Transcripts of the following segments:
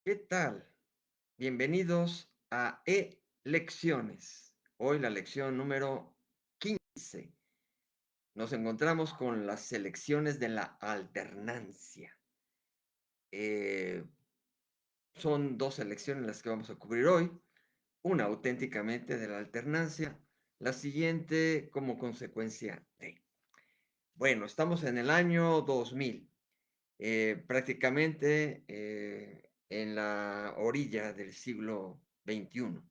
¿Qué tal? Bienvenidos a E-Lecciones. Hoy la lección número 15. Nos encontramos con las elecciones de la alternancia. Eh, Son dos elecciones las que vamos a cubrir hoy. Una auténticamente de la alternancia, la siguiente como consecuencia de. Bueno, estamos en el año 2000, prácticamente en la orilla del siglo XXI.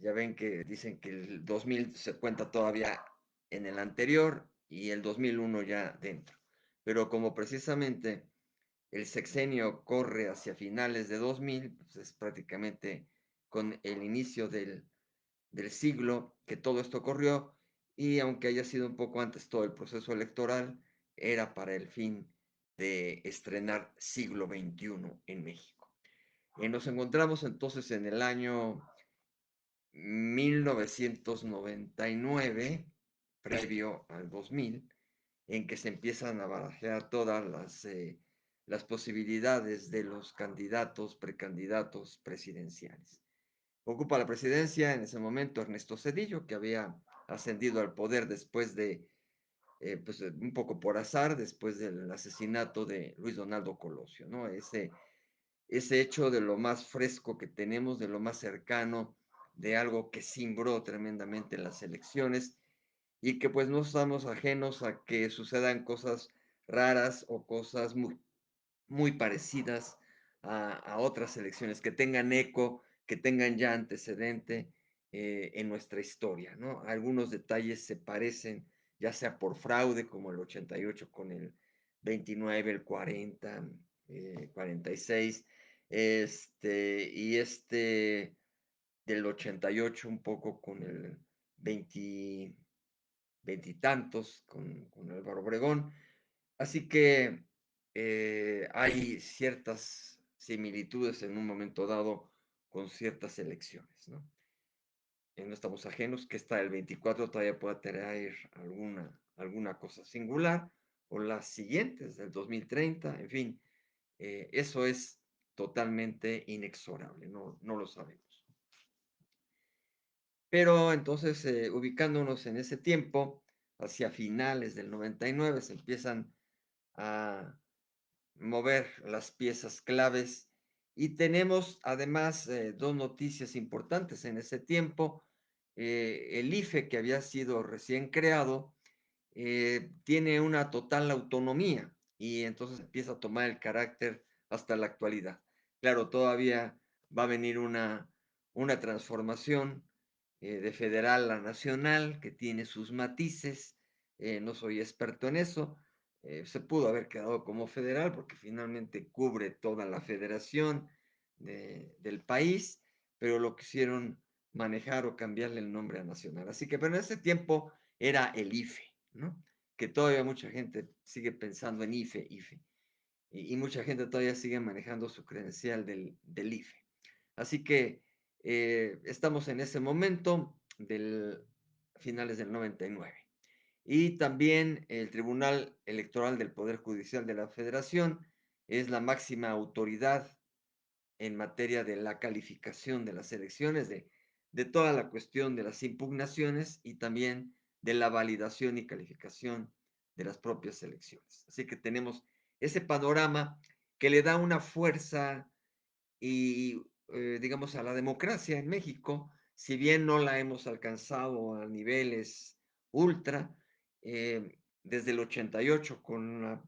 Ya ven que dicen que el 2000 se cuenta todavía en el anterior y el 2001 ya dentro. Pero como precisamente el sexenio corre hacia finales de 2000, pues es prácticamente con el inicio del siglo que todo esto ocurrió, y aunque haya sido un poco antes todo el proceso electoral, era para el fin de estrenar siglo XXI en México. Nos encontramos entonces en el año 1999, previo al 2000, en que se empiezan a barajar todas las posibilidades de los candidatos, precandidatos presidenciales. Ocupa la presidencia en ese momento Ernesto Zedillo, que había ascendido al poder después de, pues, un poco por azar, después del asesinato de Luis Donaldo Colosio, ¿no? Ese hecho de lo más fresco que tenemos, de lo más cercano, de algo que cimbró tremendamente las elecciones y que pues no estamos ajenos a que sucedan cosas raras o cosas muy parecidas a otras elecciones, que tengan eco, que tengan ya antecedente en nuestra historia, ¿no? Algunos detalles se parecen, ya sea por fraude, como el 88 con el 29, el 40, 46, y del 88 un poco con el 20, veintitantos con Álvaro Obregón. Así que hay ciertas similitudes en un momento dado con ciertas elecciones, ¿no? No estamos ajenos que está el 24 todavía pueda traer alguna cosa singular, o las siguientes del 2030, en fin, eso es totalmente inexorable, no lo sabemos. Pero entonces, ubicándonos en ese tiempo, hacia finales del 99, se empiezan a mover las piezas claves y tenemos además dos noticias importantes en ese tiempo. El IFE, que había sido recién creado, tiene una total autonomía y entonces empieza a tomar el carácter hasta la actualidad. Claro, todavía va a venir una transformación de federal a nacional que tiene sus matices. No soy experto en eso. Se pudo haber quedado como federal porque finalmente cubre toda la federación del país, pero lo quisieron manejar o cambiarle el nombre a nacional. Así que, pero en ese tiempo era el IFE, ¿no? Que todavía mucha gente sigue pensando en IFE, IFE. Y mucha gente todavía sigue manejando su credencial del IFE. Así que estamos en ese momento del finales del 99. Y también el Tribunal Electoral del Poder Judicial de la Federación es la máxima autoridad en materia de la calificación de las elecciones, de toda la cuestión de las impugnaciones y también de la validación y calificación de las propias elecciones. Así que tenemos ese panorama que le da una fuerza y, digamos, a la democracia en México, si bien no la hemos alcanzado a niveles ultra, desde el 88 con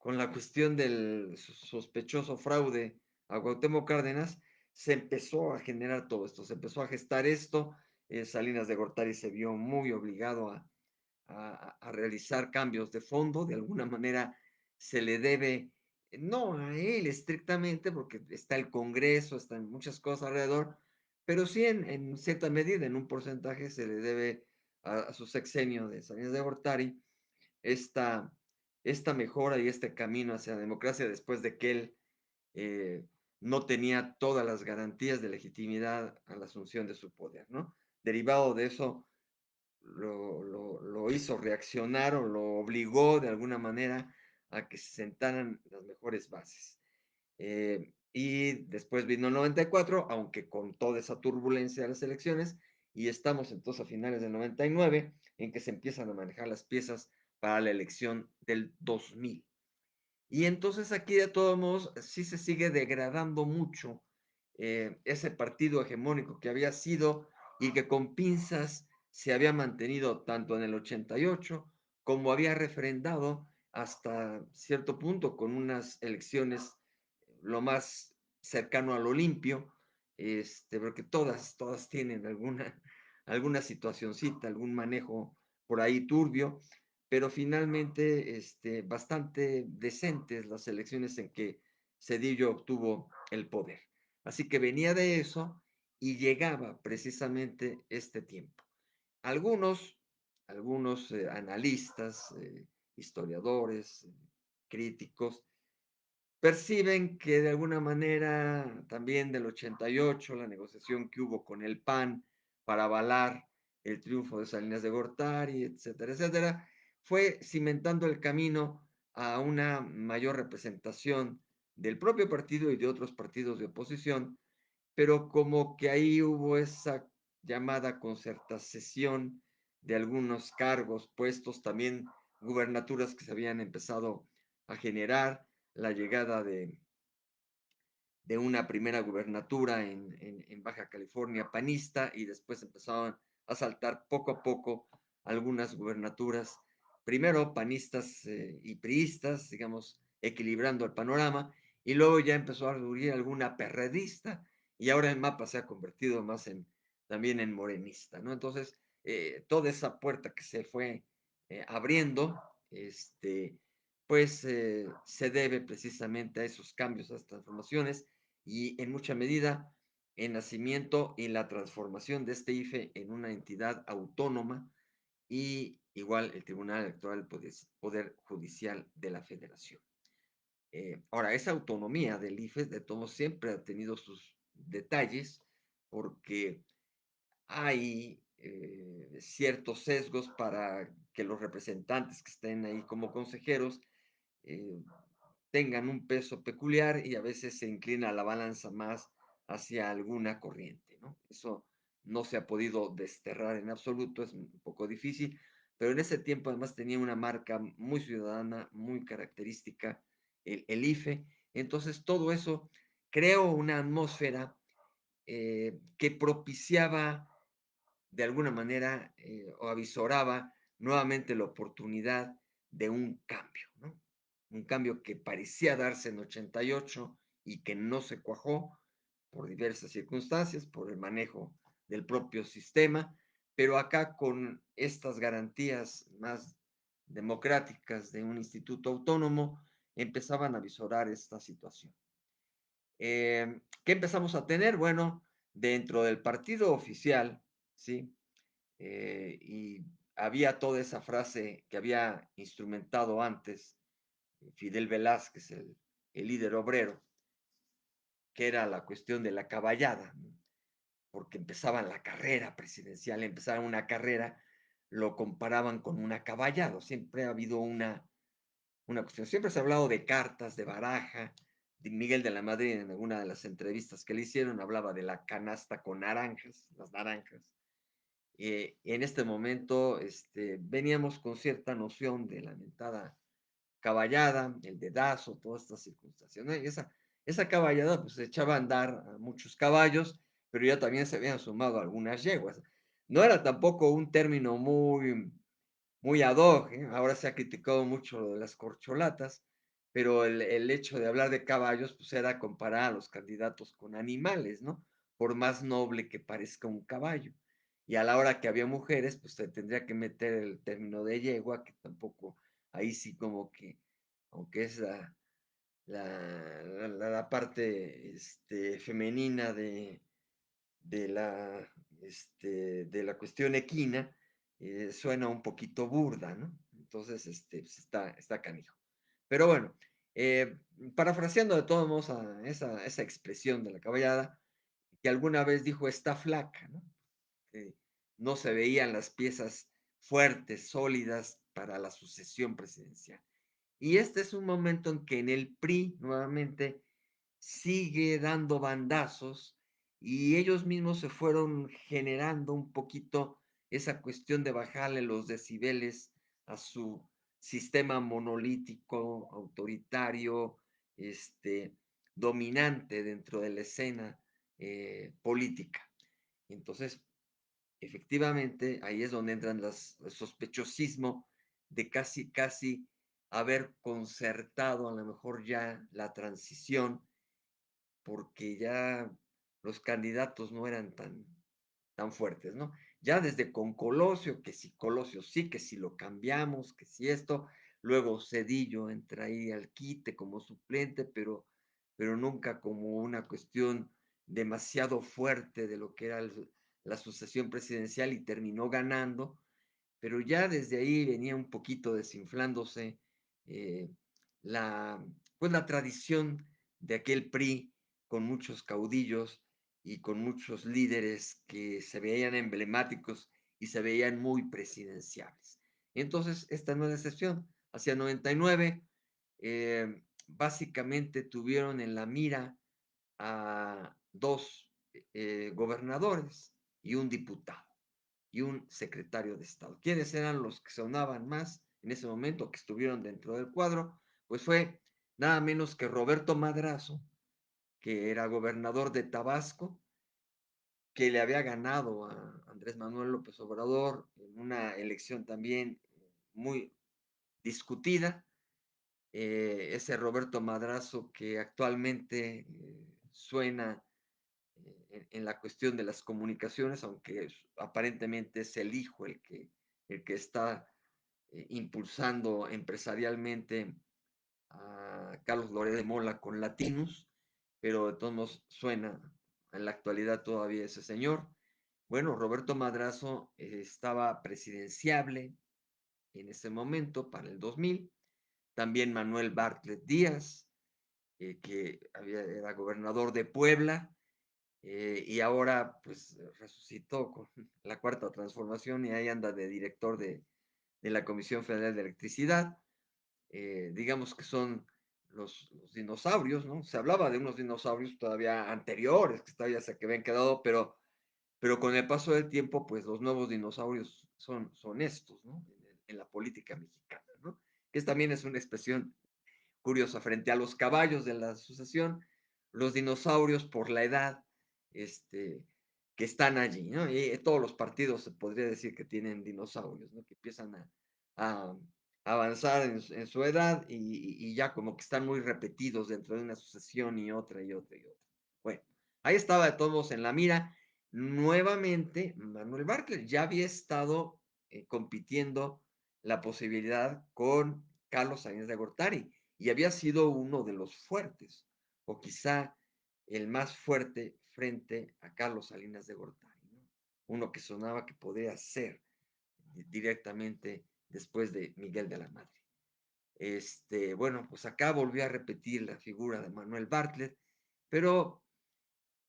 la cuestión del sospechoso fraude a Cuauhtémoc Cárdenas, se empezó a generar todo esto, se empezó a gestar esto. Salinas de Gortari se vio muy obligado a realizar cambios de fondo. De alguna manera se le debe, no a él estrictamente, porque está el Congreso, están muchas cosas alrededor, pero sí en cierta medida, en un porcentaje, se le debe a su sexenio de Salinas de Gortari esta, esta mejora y este camino hacia la democracia después de que él eh, no tenía todas las garantías de legitimidad a la asunción de su poder, ¿no? Derivado de eso, lo hizo reaccionar o lo obligó de alguna manera a que se sentaran las mejores bases. Y después vino el 94, aunque con toda esa turbulencia de las elecciones, y estamos entonces a finales del 99, en que se empiezan a manejar las piezas para la elección del 2000. Y entonces aquí de todos modos sí se sigue degradando mucho ese partido hegemónico que había sido y que con pinzas se había mantenido tanto en el 88 como había refrendado hasta cierto punto con unas elecciones lo más cercano a lo limpio, porque todas tienen alguna situacioncita, algún manejo por ahí turbio, pero finalmente bastante decentes las elecciones en que Cedillo obtuvo el poder. Así que venía de eso y llegaba precisamente este tiempo. Algunos, algunos analistas, historiadores, críticos, perciben que de alguna manera también del 88, la negociación que hubo con el PAN para avalar el triunfo de Salinas de Gortari, etcétera, etcétera, fue cimentando el camino a una mayor representación del propio partido y de otros partidos de oposición, pero como que ahí hubo esa llamada concertación de algunos cargos, puestos, también gubernaturas que se habían empezado a generar, la llegada de una primera gubernatura en Baja California panista y después empezaron a saltar poco a poco algunas gubernaturas, primero panistas y priistas, digamos, equilibrando el panorama, y luego ya empezó a surgir alguna perredista y ahora el mapa se ha convertido más también en morenista, ¿no? Entonces, toda esa puerta que se fue abriendo, pues se debe precisamente a esos cambios, a estas transformaciones y en mucha medida el nacimiento y la transformación de este IFE en una entidad autónoma y igual el Tribunal Electoral, Poder Judicial de la Federación. Ahora, esa autonomía del IFE de todos siempre ha tenido sus detalles porque hay ciertos sesgos para que los representantes que estén ahí como consejeros eh, tengan un peso peculiar y a veces se inclina la balanza más hacia alguna corriente, ¿no? Eso no se ha podido desterrar en absoluto, es un poco difícil, pero en ese tiempo además tenía una marca muy ciudadana, muy característica, el IFE. Entonces todo eso creó una atmósfera que propiciaba de alguna manera o avisoraba nuevamente la oportunidad de un cambio, ¿no? Un cambio que parecía darse en 88 y que no se cuajó por diversas circunstancias, por el manejo del propio sistema, pero acá con estas garantías más democráticas de un instituto autónomo, empezaban a visorar esta situación. ¿Qué empezamos a tener? Bueno, dentro del partido oficial, ¿sí? Y había toda esa frase que había instrumentado antes Fidel Velázquez, el líder obrero, que era la cuestión de la caballada, ¿no? Porque empezaban la carrera presidencial, empezaban una carrera, lo comparaban con una caballada, siempre ha habido una cuestión, siempre se ha hablado de cartas, de baraja, de Miguel de la Madrid en alguna de las entrevistas que le hicieron hablaba de la canasta con naranjas, las naranjas. En este momento veníamos con cierta noción de la mentada caballada, el dedazo, todas estas circunstancias, ¿no? Y esa caballada pues echaba a andar a muchos caballos, pero ya también se habían sumado algunas yeguas. No era tampoco un término muy ad hoc, ¿eh? Ahora se ha criticado mucho lo de las corcholatas, pero el hecho de hablar de caballos pues era comparar a los candidatos con animales, ¿no? Por más noble que parezca un caballo. Y a la hora que había mujeres, pues se tendría que meter el término de yegua, que tampoco, ahí sí como que, aunque es la parte femenina de la, de la cuestión equina, suena un poquito burda, ¿no? Entonces, pues está canijo. Pero bueno, eh, parafraseando de todos modos a esa expresión de la caballada, que alguna vez dijo está flaca, ¿no? Que no se veían las piezas fuertes, sólidas para la sucesión presidencial. Y este es un momento en que en el PRI, nuevamente, sigue dando bandazos y ellos mismos se fueron generando un poquito esa cuestión de bajarle los decibeles a su sistema monolítico, autoritario, este, dominante dentro de la escena política. Entonces, efectivamente, ahí es donde entran el sospechosismo de casi, casi haber concertado a lo mejor ya la transición, porque ya los candidatos no eran tan fuertes, ¿no? Ya desde con Colosio, que si Colosio sí, que si lo cambiamos, que si esto, luego Cedillo entra ahí al quite como suplente, pero nunca como una cuestión demasiado fuerte de lo que era la sucesión presidencial y terminó ganando, pero ya desde ahí venía un poquito desinflándose eh, la, pues la tradición de aquel PRI con muchos caudillos y con muchos líderes que se veían emblemáticos y se veían muy presidenciables. Entonces, esta no es la excepción. Hacia 99, básicamente tuvieron en la mira a dos gobernadores y un diputado y un secretario de Estado. ¿Quiénes eran los que sonaban más en ese momento, que estuvieron dentro del cuadro? Pues fue nada menos que Roberto Madrazo, que era gobernador de Tabasco, que le había ganado a Andrés Manuel López Obrador en una elección también muy discutida. Ese Roberto Madrazo que actualmente suena en la cuestión de las comunicaciones, aunque aparentemente es el hijo el que está impulsando empresarialmente a Carlos Loret de Mola con Latinus, pero de todos modos suena en la actualidad todavía ese señor. Bueno, Roberto Madrazo estaba presidenciable en ese momento para el 2000. También Manuel Bartlett Díaz, era gobernador de Puebla, y ahora pues resucitó con la cuarta transformación y ahí anda de director de la Comisión Federal de Electricidad. Digamos que son los dinosaurios, ¿no? Se hablaba de unos dinosaurios todavía anteriores, que todavía se que habían quedado, pero con el paso del tiempo, pues los nuevos dinosaurios son estos, ¿no? En la política mexicana, ¿no? Que también es una expresión curiosa, frente a los caballos de la sucesión, los dinosaurios por la edad, este, que están allí, ¿no? Y todos los partidos se podría decir que tienen dinosaurios, ¿no? Que empiezan a avanzar en su edad y ya como que están muy repetidos dentro de una sucesión y otra y otra y otra. Bueno, ahí estaba de todos modos en la mira. Nuevamente, Manuel Bartlett ya había estado compitiendo la posibilidad con Carlos Salinas de Gortari y había sido uno de los fuertes, o quizá el más fuerte frente a Carlos Salinas de Gortari, ¿no? Uno que sonaba que podría ser directamente después de Miguel de la Madre. Bueno, pues acá volvió a repetir la figura de Manuel Bartlett, pero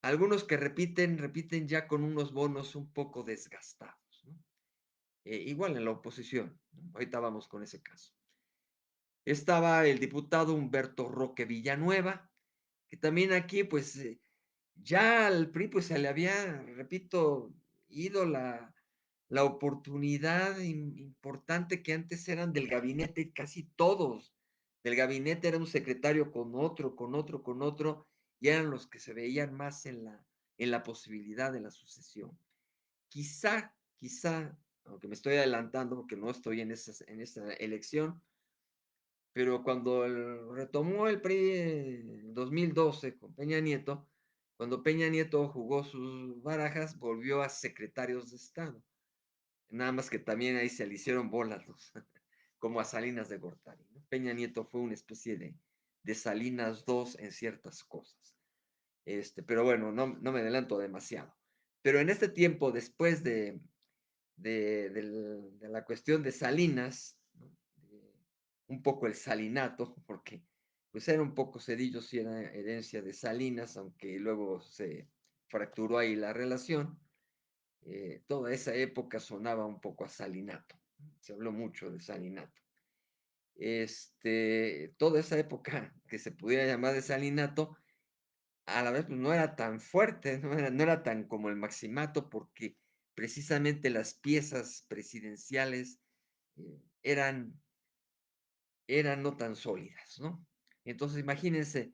algunos que repiten ya con unos bonos un poco desgastados, ¿no? Igual en la oposición, ¿no? Ahorita vamos con ese caso. Estaba el diputado Humberto Roque Villanueva, que también aquí, pues, ya al PRI, pues, se le había, repito, ido la oportunidad importante que antes eran del gabinete, casi todos del gabinete era un secretario con otro, con otro, con otro, y eran los que se veían más en la posibilidad de la sucesión. Quizá, aunque me estoy adelantando porque no estoy en esa elección, pero cuando retomó el PRI en 2012 con Peña Nieto, cuando Peña Nieto jugó sus barajas, volvió a secretarios de Estado. Nada más que también ahí se le hicieron bolas, como a Salinas de Gortari, ¿no? Peña Nieto fue una especie de Salinas II en ciertas cosas. Pero bueno, no me adelanto demasiado. Pero en este tiempo, después de la cuestión de Salinas, ¿no? Un poco el salinato, porque pues era un poco Cedillo, sí era herencia de Salinas, aunque luego se fracturó ahí la relación. Toda esa época sonaba un poco a salinato, se habló mucho de salinato. Toda esa época que se pudiera llamar de salinato, a la vez, pues, no era tan fuerte, no era tan como el Maximato, porque precisamente las piezas presidenciales, eran no tan sólidas, ¿no? Entonces, imagínense,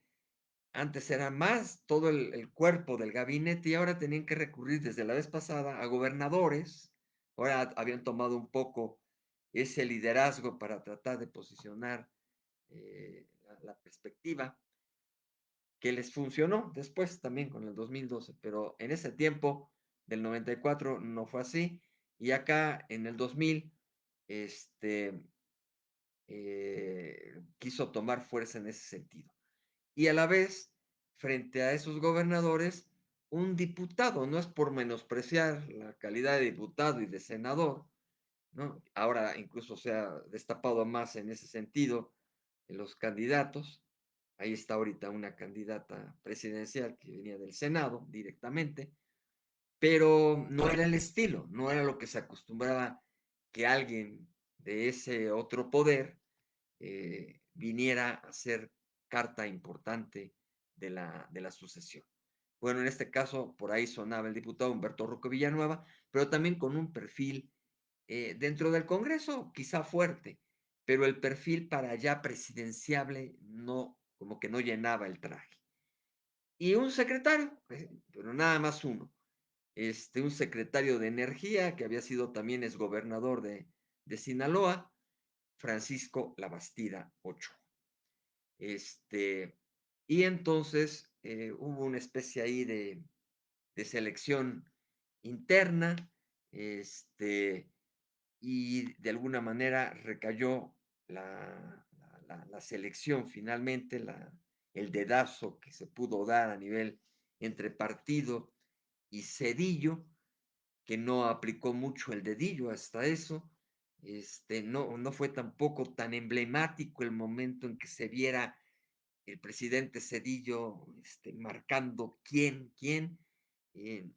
antes era más todo el cuerpo del gabinete y ahora tenían que recurrir desde la vez pasada a gobernadores. Ahora habían tomado un poco ese liderazgo para tratar de posicionar, la perspectiva, que les funcionó después también con el 2012, pero en ese tiempo del 94 no fue así, y acá en el 2000, este, quiso tomar fuerza en ese sentido. Y a la vez, frente a esos gobernadores, un diputado, no es por menospreciar la calidad de diputado y de senador, ¿no? Ahora incluso se ha destapado más en ese sentido en los candidatos. Ahí está ahorita una candidata presidencial que venía del Senado directamente, pero no era el estilo, no era lo que se acostumbraba que alguien de ese otro poder, viniera a ser carta importante de la sucesión. Bueno, en este caso, por ahí sonaba el diputado Humberto Roque Villanueva, pero también con un perfil, dentro del Congreso quizá fuerte, pero el perfil para allá presidenciable no, como que no llenaba el traje. Y un secretario, pero nada más uno, un secretario de Energía que había sido también exgobernador de Sinaloa, Francisco Labastida Ochoa. Y entonces hubo una especie ahí de selección interna, este, y de alguna manera recayó la selección finalmente, el dedazo que se pudo dar a nivel entre partido y Cedillo, que no aplicó mucho el dedillo hasta eso. No fue tampoco tan emblemático el momento en que se viera el presidente Cedillo, marcando quién, eh,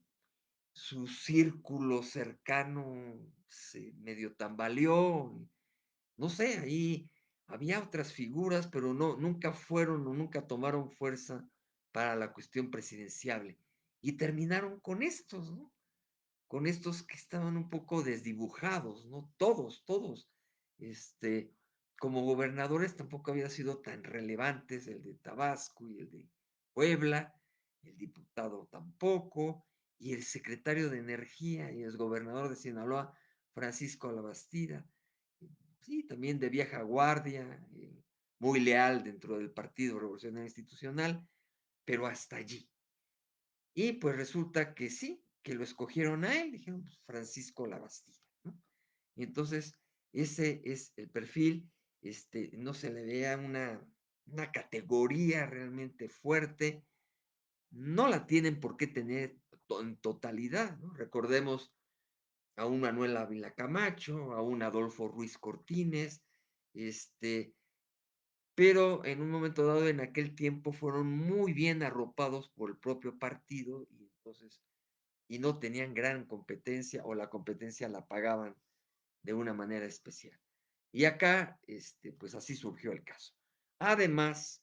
su círculo cercano se medio tambaleó, no sé, ahí había otras figuras, pero no, nunca fueron o nunca tomaron fuerza para la cuestión presidenciable. Y terminaron con estos, ¿no? Con estos que estaban un poco desdibujados, ¿no? Todos, este, como gobernadores tampoco habían sido tan relevantes el de Tabasco y el de Puebla, el diputado tampoco, y el secretario de Energía y el gobernador de Sinaloa, Francisco Labastida, sí, también de vieja guardia, muy leal dentro del Partido Revolucionario Institucional, pero hasta allí. Y pues resulta que sí, que lo escogieron a él, dijeron, pues, Francisco Labastida, ¿no? Y entonces, ese es el perfil, no se le vea una categoría realmente fuerte, no la tienen por qué tener en totalidad, ¿no? Recordemos a un Manuel Ávila Camacho, a un Adolfo Ruiz Cortines, este, pero en un momento dado, en aquel tiempo, fueron muy bien arropados por el propio partido y entonces y no tenían gran competencia o la competencia la pagaban de una manera especial. Y acá, pues así surgió el caso. Además,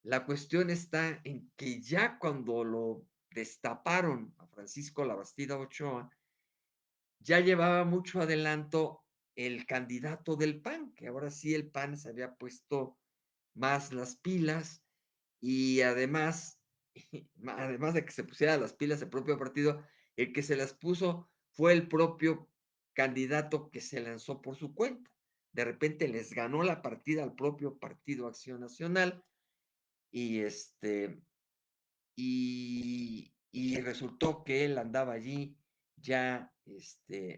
la cuestión está en que ya cuando lo destaparon a Francisco Labastida Ochoa, ya llevaba mucho adelanto el candidato del PAN, que ahora sí el PAN se había puesto más las pilas y además, además de que se pusiera las pilas el propio partido, el que se las puso fue el propio candidato que se lanzó por su cuenta. De repente les ganó la partida al propio Partido Acción Nacional y y resultó que él andaba allí ya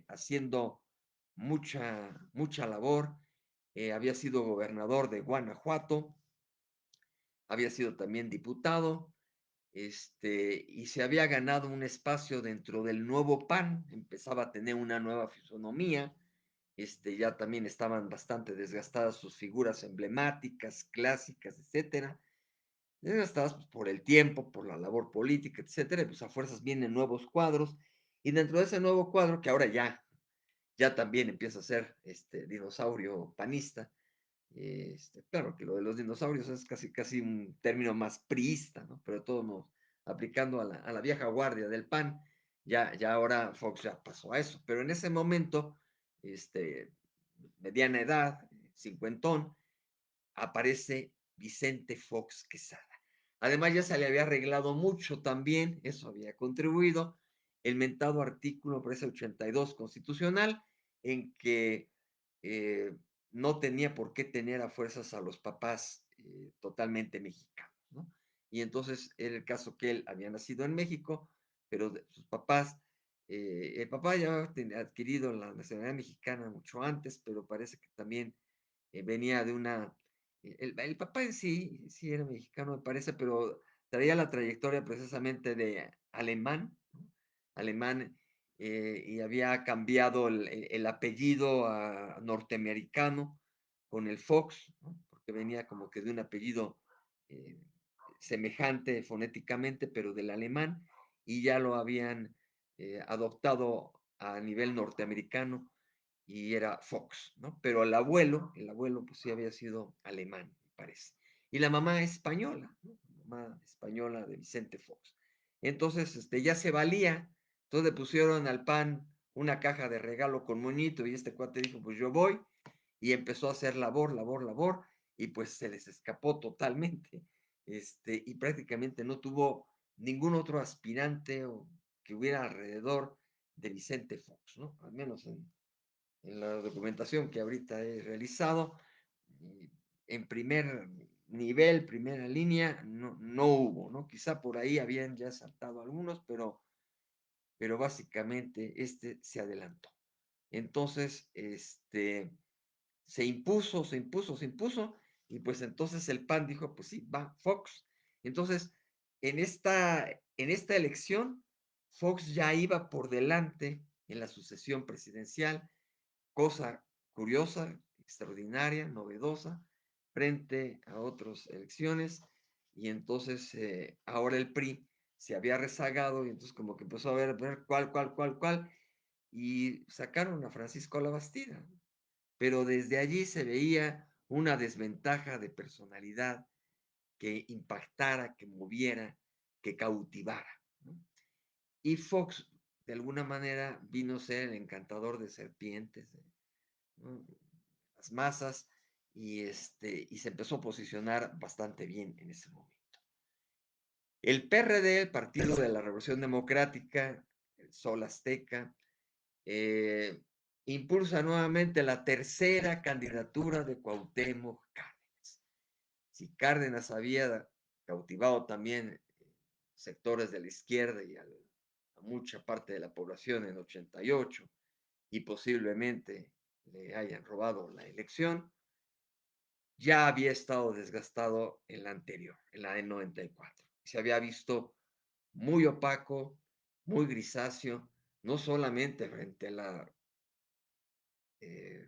haciendo mucha labor. Había sido gobernador de Guanajuato, había sido también diputado, y se había ganado un espacio dentro del nuevo PAN, empezaba a tener una nueva fisonomía, ya también estaban bastante desgastadas sus figuras emblemáticas, clásicas, etcétera, desgastadas pues, por el tiempo, por la labor política, etcétera, y pues a fuerzas vienen nuevos cuadros, y dentro de ese nuevo cuadro, que ahora ya también empieza a ser dinosaurio panista, Claro que lo de los dinosaurios es casi, casi un término más priista, ¿no? Pero de todos modos, aplicando a la vieja guardia del PAN, ya ahora Fox ya pasó a eso. Pero en ese momento, este, mediana edad, cincuentón, aparece Vicente Fox Quesada. Además, ya se le había arreglado mucho también, eso había contribuido, el mentado artículo, parece 82 constitucional, en que eh, no tenía por qué tener a fuerzas a los papás totalmente mexicanos, ¿no? Y entonces era el caso que él había nacido en México, pero sus papás, el papá ya había adquirido la nacionalidad mexicana mucho antes, pero parece que también venía de una el papá en sí, sí era mexicano, me parece, pero traía la trayectoria precisamente de alemán, ¿no? Alemán, y había cambiado el apellido a norteamericano con el Fox, ¿no? Porque venía como que de un apellido eh, semejante fonéticamente, pero del alemán, y ya lo habían adoptado a nivel norteamericano y era Fox, ¿no? Pero el abuelo pues sí había sido alemán, me parece. Y la mamá española, ¿no? La mamá española de Vicente Fox. Entonces, ya se valía, entonces le pusieron al PAN una caja de regalo con moñito y este cuate dijo, pues yo voy, y empezó a hacer labor, labor, labor, y pues se les escapó totalmente, y prácticamente no tuvo ningún otro aspirante o que hubiera alrededor de Vicente Fox, ¿no? Al menos en la documentación que ahorita he realizado, en primer nivel, primera línea, no hubo, ¿no? Quizá por ahí habían ya saltado algunos, pero básicamente se adelantó. Entonces, se impuso, se impuso, se impuso, y pues entonces el PAN dijo, pues sí, va Fox. Entonces, en esta elección, Fox ya iba por delante en la sucesión presidencial, cosa curiosa, extraordinaria, novedosa, frente a otras elecciones, y entonces ahora el PRI se había rezagado, y entonces como que empezó a ver cuál, y sacaron a Francisco Labastida, pero desde allí se veía una desventaja de personalidad que impactara, que moviera, que cautivara, ¿no? Y Fox, de alguna manera, vino a ser el encantador de serpientes, ¿no? Las masas, y se empezó a posicionar bastante bien en ese momento. El PRD, el Partido de la Revolución Democrática, el Sol Azteca, eh, impulsa nuevamente la tercera candidatura de Cuauhtémoc Cárdenas. Si Cárdenas había cautivado también sectores de la izquierda y a mucha parte de la población en 88 y posiblemente le hayan robado la elección, ya había estado desgastado en la anterior, en la de 94. Se había visto muy opaco, muy grisáceo, no solamente frente a la eh,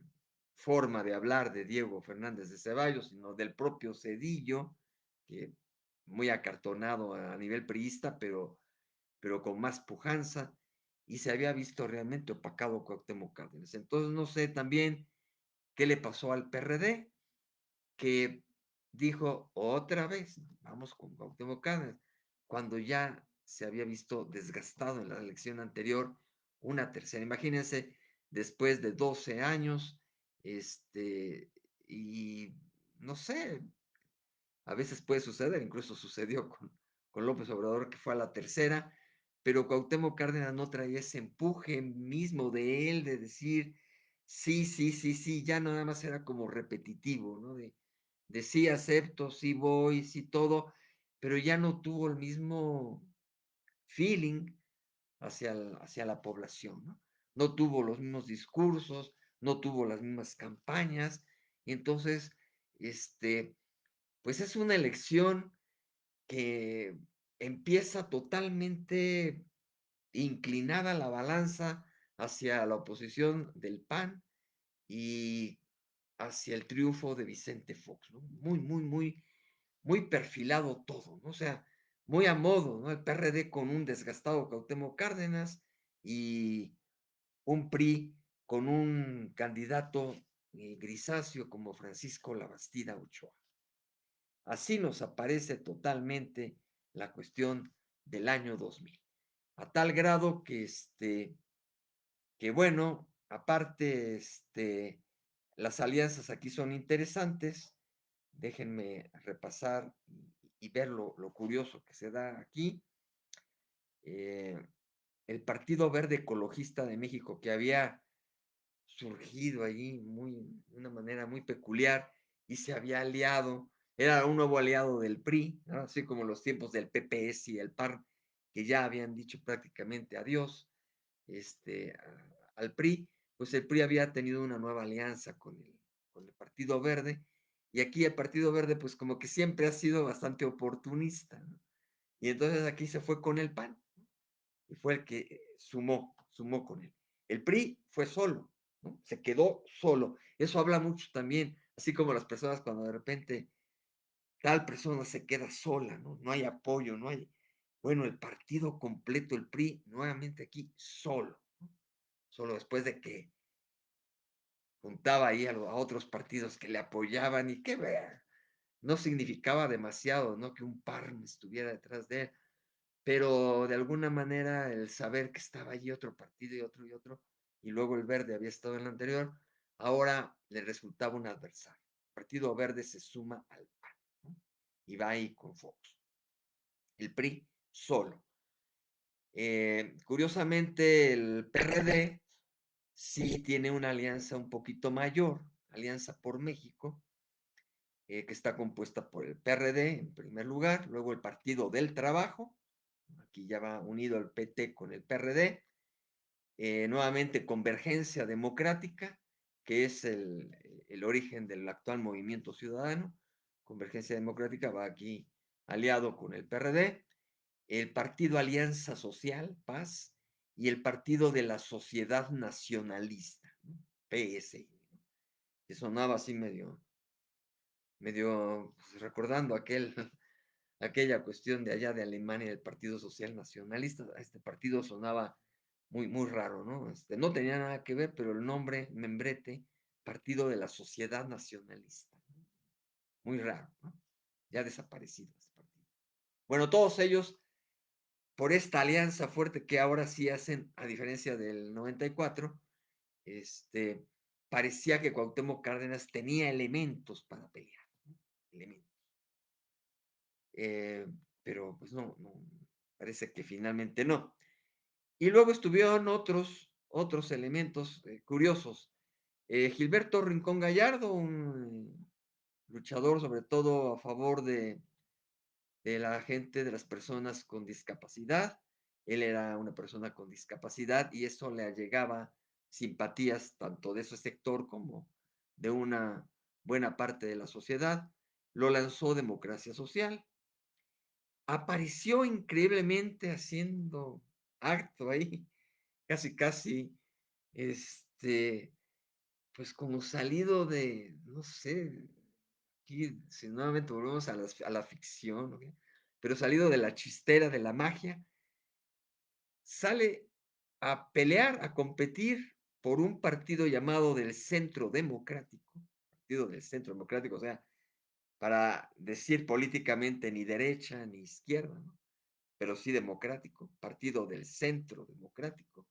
forma de hablar de Diego Fernández de Ceballos, sino del propio Cedillo, que muy acartonado a nivel priista, pero con más pujanza, y se había visto realmente opacado Cuauhtémoc Cárdenas. Entonces, no sé también qué le pasó al PRD, que dijo otra vez, vamos con Cuauhtémoc Cárdenas, cuando ya se había visto desgastado en la elección anterior una tercera. Imagínense, después de 12 años, y no sé, a veces puede suceder, incluso sucedió con López Obrador, que fue a la tercera, pero Cuauhtémoc Cárdenas no traía ese empuje mismo de él, de decir, sí, sí, sí, sí, ya no nada más era como repetitivo, ¿no? De sí acepto, sí voy, sí todo, pero ya no tuvo el mismo feeling hacia la población, ¿no? No tuvo los mismos discursos, no tuvo las mismas campañas, y entonces, pues es una elección que empieza totalmente inclinada la balanza hacia la oposición del PAN y hacia el triunfo de Vicente Fox, ¿no? Muy, muy, muy, muy perfilado todo, ¿no? O sea, muy a modo, ¿no? El PRD con un desgastado Cuauhtémoc Cárdenas y un PRI con un candidato grisáceo como Francisco Labastida Ochoa. Así nos aparece totalmente la cuestión del año 2000. A tal grado que bueno, aparte, las alianzas aquí son interesantes. Déjenme repasar y ver lo curioso que se da aquí. Eh, el Partido Verde Ecologista de México, que había surgido allí de una manera muy peculiar y se había aliado, era un nuevo aliado del PRI, ¿no? Así como los tiempos del PPS y el PAN, que ya habían dicho prácticamente adiós al PRI, pues el PRI había tenido una nueva alianza con el Partido Verde, y aquí el Partido Verde pues como que siempre ha sido bastante oportunista, ¿no? Y entonces aquí se fue con el PAN, y fue el que sumó con él. El PRI fue solo, ¿no? Se quedó solo. Eso habla mucho también, así como las personas cuando de repente tal persona se queda sola, ¿no? No hay apoyo, no hay... Bueno, el partido completo, el PRI, nuevamente aquí solo, ¿no? Solo después de que juntaba ahí a otros partidos que le apoyaban y que vea, no significaba demasiado, ¿no? Que un par estuviera detrás de él, pero de alguna manera el saber que estaba allí otro partido y otro, y luego el Verde había estado en el anterior, ahora le resultaba un adversario. El Partido Verde se suma al PAN, ¿no? Y va ahí con Fox. El PRI solo. Curiosamente, el PRD sí tiene una alianza un poquito mayor, Alianza por México, que está compuesta por el PRD en primer lugar, luego el Partido del Trabajo, aquí ya va unido el PT con el PRD, nuevamente Convergencia Democrática, que es el origen del actual Movimiento Ciudadano. Convergencia Democrática va aquí aliado con el PRD, el Partido Alianza Social, PAS, y el Partido de la Sociedad Nacionalista, ¿no? PSI, ¿no? Que sonaba así medio pues, recordando aquella cuestión de allá de Alemania del Partido Social Nacionalista. Este partido sonaba muy raro, ¿no? No tenía nada que ver, pero el nombre, membrete, Partido de la Sociedad Nacionalista, ¿no? Muy raro, ¿no? Ya desaparecido este partido. Bueno, todos ellos, por esta alianza fuerte que ahora sí hacen, a diferencia del 94, parecía que Cuauhtémoc Cárdenas tenía elementos para pelear, ¿no? Elementos. Eh, pero pues no, parece que finalmente no. Y luego estuvieron otros elementos curiosos. Gilberto Rincón Gallardo, un luchador sobre todo a favor de la gente, de las personas con discapacidad. Él era una persona con discapacidad y eso le allegaba simpatías tanto de ese sector como de una buena parte de la sociedad. Lo lanzó Democracia Social. Apareció increíblemente haciendo acto ahí, casi, este, pues como salido de, no sé, aquí si nuevamente volvemos a la ficción, ¿ok? Pero salido de la chistera, de la magia, sale a pelear, a competir por un partido llamado del Centro Democrático, Partido del Centro Democrático, o sea, para decir políticamente ni derecha ni izquierda, ¿no? Pero sí democrático, Partido del Centro Democrático,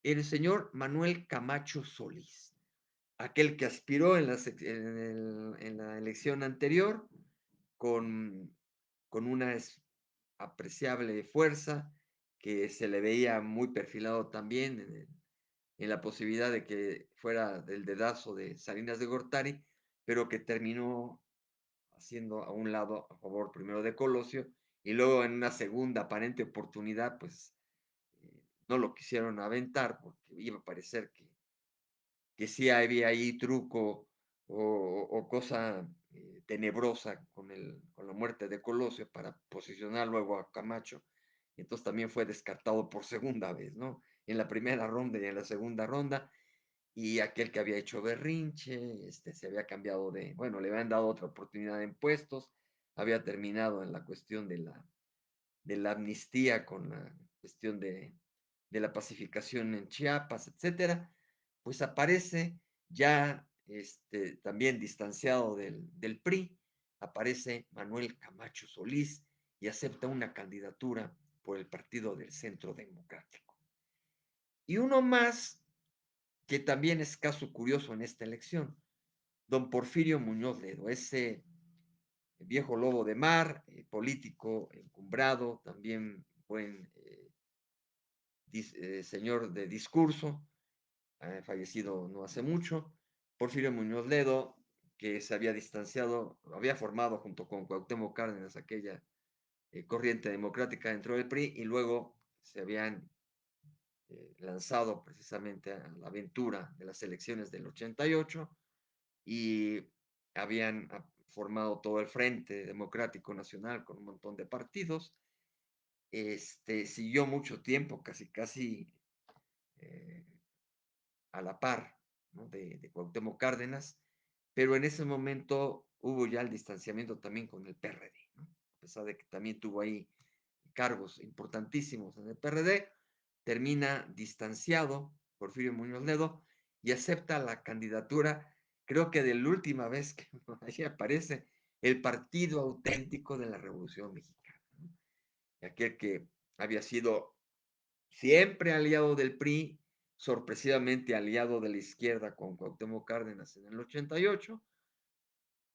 el señor Manuel Camacho Solís, aquel que aspiró en la elección anterior con, con una apreciable fuerza, que se le veía muy perfilado también en la posibilidad de que fuera del dedazo de Salinas de Gortari, pero que terminó haciendo a un lado a favor primero de Colosio y luego en una segunda aparente oportunidad, pues no lo quisieron aventar porque iba a parecer que sí había ahí truco o cosa tenebrosa con la muerte de Colosio para posicionar luego a Camacho. Y entonces también fue descartado por segunda vez, ¿no? En la primera ronda y en la segunda ronda. Y aquel que había hecho berrinche, se había cambiado bueno, le habían dado otra oportunidad en puestos, había terminado en la cuestión de la amnistía con la cuestión de la pacificación en Chiapas, etcétera, pues aparece ya también distanciado del PRI, aparece Manuel Camacho Solís y acepta una candidatura por el Partido del Centro Democrático. Y uno más que también es caso curioso en esta elección, don Porfirio Muñoz Ledo, ese viejo lobo de mar, político encumbrado, también buen señor de discurso, fallecido no hace mucho. Porfirio Muñoz Ledo, que se había distanciado, había formado junto con Cuauhtémoc Cárdenas aquella corriente democrática dentro del PRI y luego se habían lanzado precisamente a la aventura de las elecciones del 88 y habían formado todo el Frente Democrático Nacional con un montón de partidos. Siguió mucho tiempo, casi eh, a la par, ¿no? de Cuauhtémoc Cárdenas, pero en ese momento hubo ya el distanciamiento también con el PRD, ¿no? A pesar de que también tuvo ahí cargos importantísimos en el PRD, termina distanciado Porfirio Muñoz Ledo y acepta la candidatura, creo que de la última vez que ahí aparece, el Partido Auténtico de la Revolución Mexicana, ¿no? Aquel que había sido siempre aliado del PRI, sorpresivamente aliado de la izquierda con Cuauhtémoc Cárdenas en el 88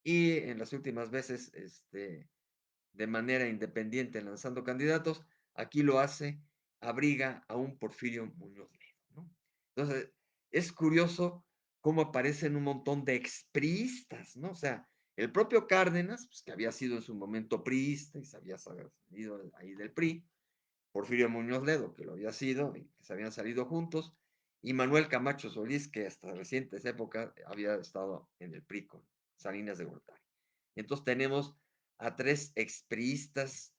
y en las últimas veces de manera independiente lanzando candidatos, aquí lo hace, abriga a un Porfirio Muñoz Ledo, ¿no? Entonces, es curioso cómo aparecen un montón de expriistas, ¿no? O sea, el propio Cárdenas, pues, que había sido en su momento priista y se había salido ahí del PRI, Porfirio Muñoz Ledo, que lo había sido y que se habían salido juntos, y Manuel Camacho Solís, que hasta recientes épocas había estado en el PRI con Salinas de Gortari. Entonces tenemos a tres expriistas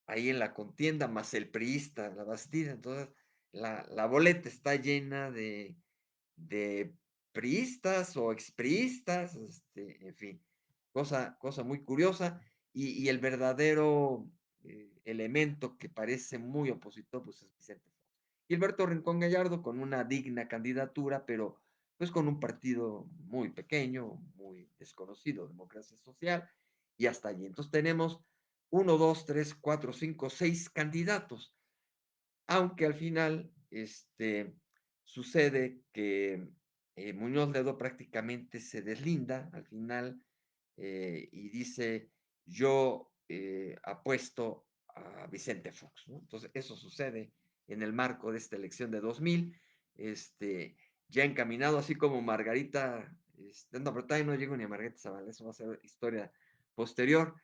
ahí en la contienda, más el priista, la Bastida. Entonces, la boleta está llena de priistas o expriistas, en fin, cosa muy curiosa. Y el verdadero elemento que parece muy opositor, pues es Vicente Fox. Gilberto Rincón Gallardo con una digna candidatura, pero pues con un partido muy pequeño, muy desconocido, Democracia Social, y hasta allí. Entonces tenemos uno, dos, tres, cuatro, cinco, seis candidatos, aunque al final sucede que Muñoz Ledo prácticamente se deslinda al final y dice, yo apuesto a Vicente Fox, ¿no? Entonces, eso sucede en el marco de esta elección de 2000, ya encaminado, así como Margarita, no, pero todavía no llego ni a Margarita Zavala, eso va a ser historia posterior,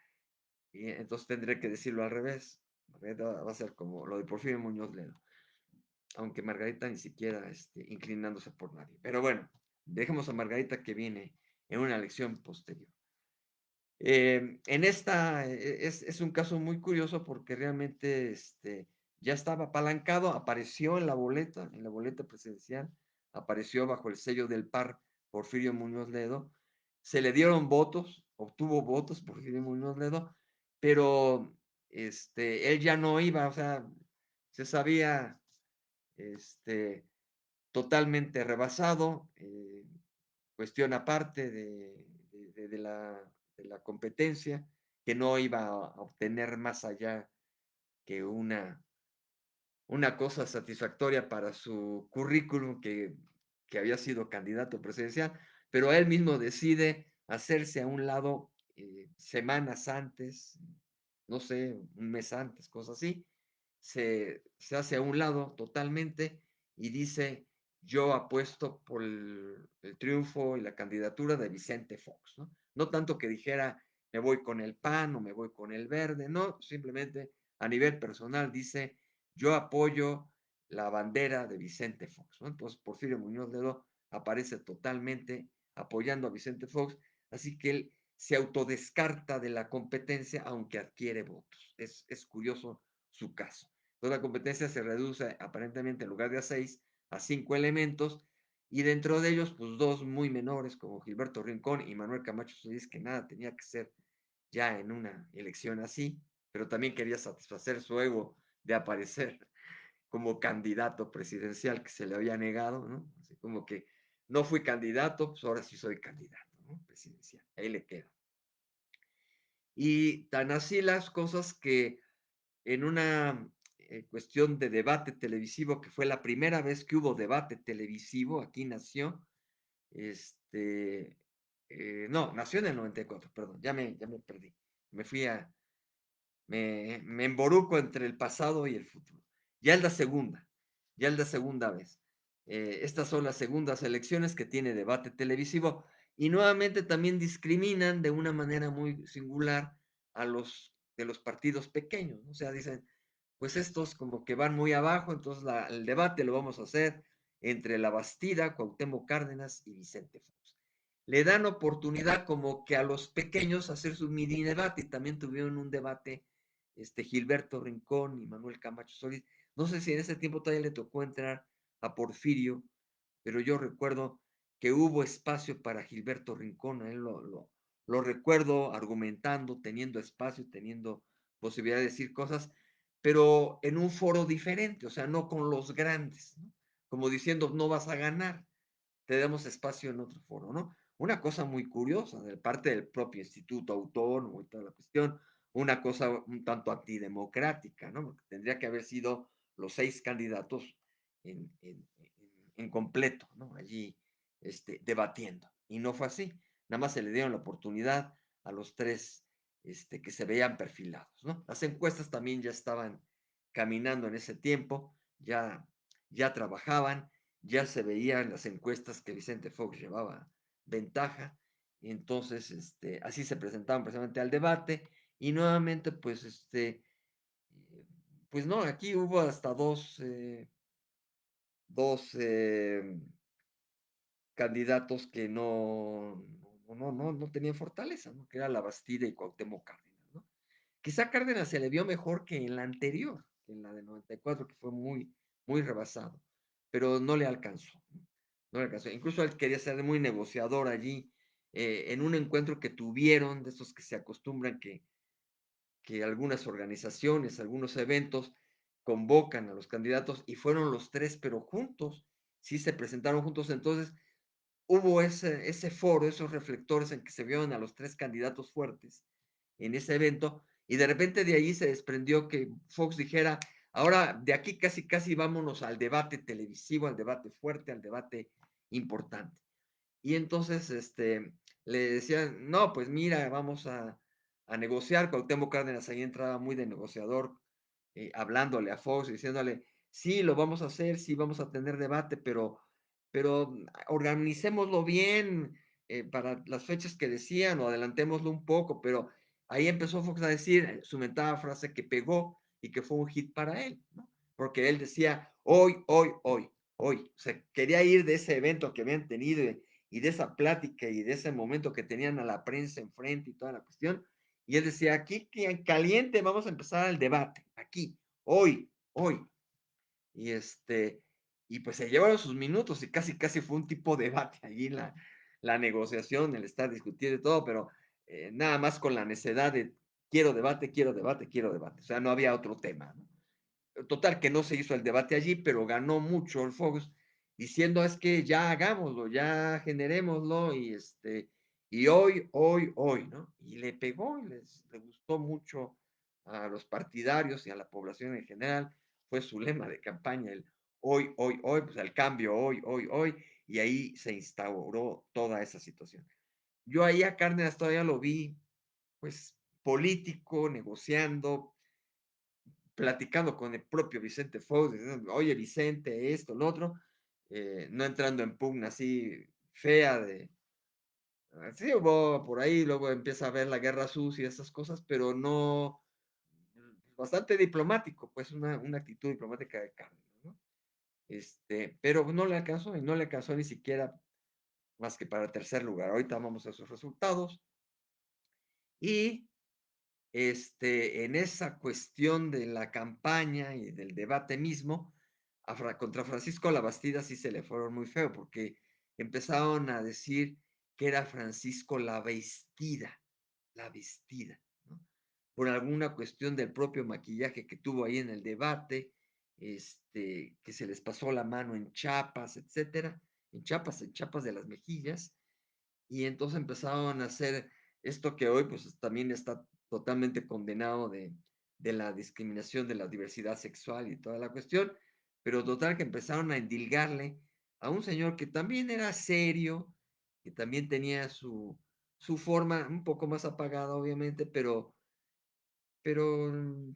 y entonces tendré que decirlo al revés. Margarita va a ser como lo de Porfirio Muñoz Ledo, aunque Margarita ni siquiera inclinándose por nadie. Pero bueno, dejemos a Margarita que viene en una elección posterior. En esta es un caso muy curioso porque realmente ya estaba apalancado, apareció en la boleta presidencial, apareció bajo el sello del PAR Porfirio Muñoz Ledo, se le dieron votos, obtuvo votos Porfirio Muñoz Ledo, pero él ya no iba, o sea, se sabía este, totalmente rebasado, cuestión aparte de la competencia, que no iba a obtener más allá que una cosa satisfactoria para su currículum que había sido candidato presidencial, pero él mismo decide hacerse a un lado semanas antes, no sé, un mes antes, cosas así, se hace a un lado totalmente y dice, yo apuesto por el triunfo y la candidatura de Vicente Fox, ¿no? No tanto que dijera, me voy con el PAN o me voy con el Verde, no, simplemente a nivel personal dice, yo apoyo la bandera de Vicente Fox, ¿no? Entonces Porfirio Muñoz Ledo aparece totalmente apoyando a Vicente Fox, así que él se autodescarta de la competencia aunque adquiere votos. Es curioso su caso. Entonces la competencia se reduce aparentemente en lugar de a 6, a 5 elementos, y dentro de ellos, pues dos muy menores, como Gilberto Rincón y Manuel Camacho Solís, que nada tenía que ser ya en una elección así, pero también quería satisfacer su ego de aparecer como candidato presidencial que se le había negado, ¿no? Así como que no fui candidato, pues ahora sí soy candidato, ¿no? Presidencial, ahí le queda. Y tan así las cosas que en una cuestión de debate televisivo, que fue la primera vez que hubo debate televisivo, aquí nació, este, no, nació en el 94, perdón, ya me perdí. Me fui a, me emboruco entre el pasado y el futuro. Ya es la segunda, ya es la segunda vez. Estas son las segundas elecciones que tiene debate televisivo y nuevamente también discriminan de una manera muy singular a los de los partidos pequeños, ¿no? O sea, dicen, pues estos como que van muy abajo, entonces el debate lo vamos a hacer entre La Bastida, Cuauhtémoc Cárdenas y Vicente Fox. Le dan oportunidad como que a los pequeños hacer su mini debate y también tuvieron un debate Gilberto Rincón y Manuel Camacho Solís. No sé si en ese tiempo todavía le tocó entrar a Porfirio, pero yo recuerdo que hubo espacio para Gilberto Rincón, a él lo recuerdo argumentando, teniendo espacio, teniendo posibilidad de decir cosas, pero en un foro diferente, o sea, no con los grandes, ¿no? Como diciendo, no vas a ganar, te damos espacio en otro foro, ¿no? Una cosa muy curiosa de parte del propio Instituto Autónomo y toda la cuestión, una cosa un tanto antidemocrática, ¿no? Porque tendría que haber sido los 6 candidatos en completo, ¿no? Allí debatiendo. Y no fue así. Nada más se le dieron la oportunidad a los tres que se veían perfilados, ¿no? Las encuestas también ya estaban caminando en ese tiempo, ya trabajaban, ya se veían las encuestas que Vicente Fox llevaba ventaja, y entonces así se presentaban precisamente al debate, y nuevamente, pues, pues no, aquí hubo hasta dos candidatos que no tenían fortaleza, ¿no? Que era La Bastida y Cuauhtémoc Cárdenas, ¿no? Quizá Cárdenas se le vio mejor que en la anterior, que en la de 94, que fue muy rebasado, pero no le alcanzó, ¿no? No le alcanzó. Incluso él quería ser muy negociador allí, en un encuentro que tuvieron, de esos que se acostumbran que algunas organizaciones, algunos eventos convocan a los candidatos y fueron los tres, pero juntos, sí se presentaron juntos, entonces hubo ese foro, esos reflectores en que se vieron a los tres candidatos fuertes en ese evento, y de repente de allí se desprendió que Fox dijera, ahora de aquí casi casi vámonos al debate televisivo, al debate fuerte, al debate importante. Y entonces le decían, no, pues mira, vamos a negociar. Cuauhtémoc Cárdenas ahí entraba muy de negociador, hablándole a Fox, diciéndole, sí, lo vamos a hacer, sí, vamos a tener debate, pero organicémoslo bien para las fechas que decían o adelantémoslo un poco, pero ahí empezó Fox a decir su mentada frase que pegó y que fue un hit para él, ¿no? Porque él decía, hoy, hoy, hoy, hoy, o sea, quería ir de ese evento que habían tenido y de esa plática y de ese momento que tenían a la prensa enfrente y toda la cuestión, y él decía, aquí en caliente vamos a empezar el debate, aquí, hoy, hoy. Y y pues se llevaron sus minutos y casi, casi fue un tipo de debate allí la negociación, el estar discutiendo y todo, pero nada más con la necesidad de quiero debate, quiero debate, quiero debate. O sea, no había otro tema, ¿no? Total, que no se hizo el debate allí, pero ganó mucho el Fox diciendo es que ya hagámoslo, ya generémoslo y hoy, hoy, hoy, ¿no? Y le pegó y le gustó mucho a los partidarios y a la población en general. Fue su lema de campaña, el hoy, hoy, hoy, pues el cambio hoy, hoy, hoy, y ahí se instauró toda esa situación. Yo ahí a Cárdenas todavía lo vi, pues, político, negociando, platicando con el propio Vicente Fox, diciendo, oye Vicente, esto, lo otro, no entrando en pugna así fea de, sí hubo por ahí, luego empieza a ver la guerra sucia y esas cosas, pero no, bastante diplomático, pues una actitud diplomática de Cárdenas, ¿no? Pero no le alcanzó y no le alcanzó ni siquiera más que para el tercer lugar. Ahorita vamos a sus resultados y en esa cuestión de la campaña y del debate mismo, contra Francisco Labastida sí se le fueron muy feo, porque empezaron a decir que era Francisco la vestida, ¿no? Por alguna cuestión del propio maquillaje que tuvo ahí en el debate, que se les pasó la mano en chapas, etcétera, en chapas de las mejillas, y entonces empezaron a hacer esto que hoy, pues, también está totalmente condenado de la discriminación de la diversidad sexual y toda la cuestión, pero total que empezaron a endilgarle a un señor que también era serio, que también tenía su forma un poco más apagada, obviamente, pero,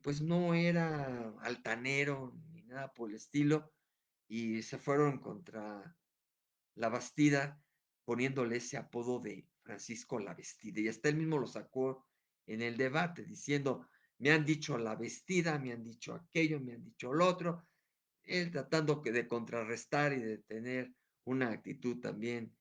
pues, no era altanero ni nada por el estilo, y se fueron contra la Bastida, poniéndole ese apodo de Francisco la Vestida. Y hasta él mismo lo sacó en el debate, diciendo: "Me han dicho la Vestida, me han dicho aquello, me han dicho lo otro", él tratando que de contrarrestar y de tener una actitud también,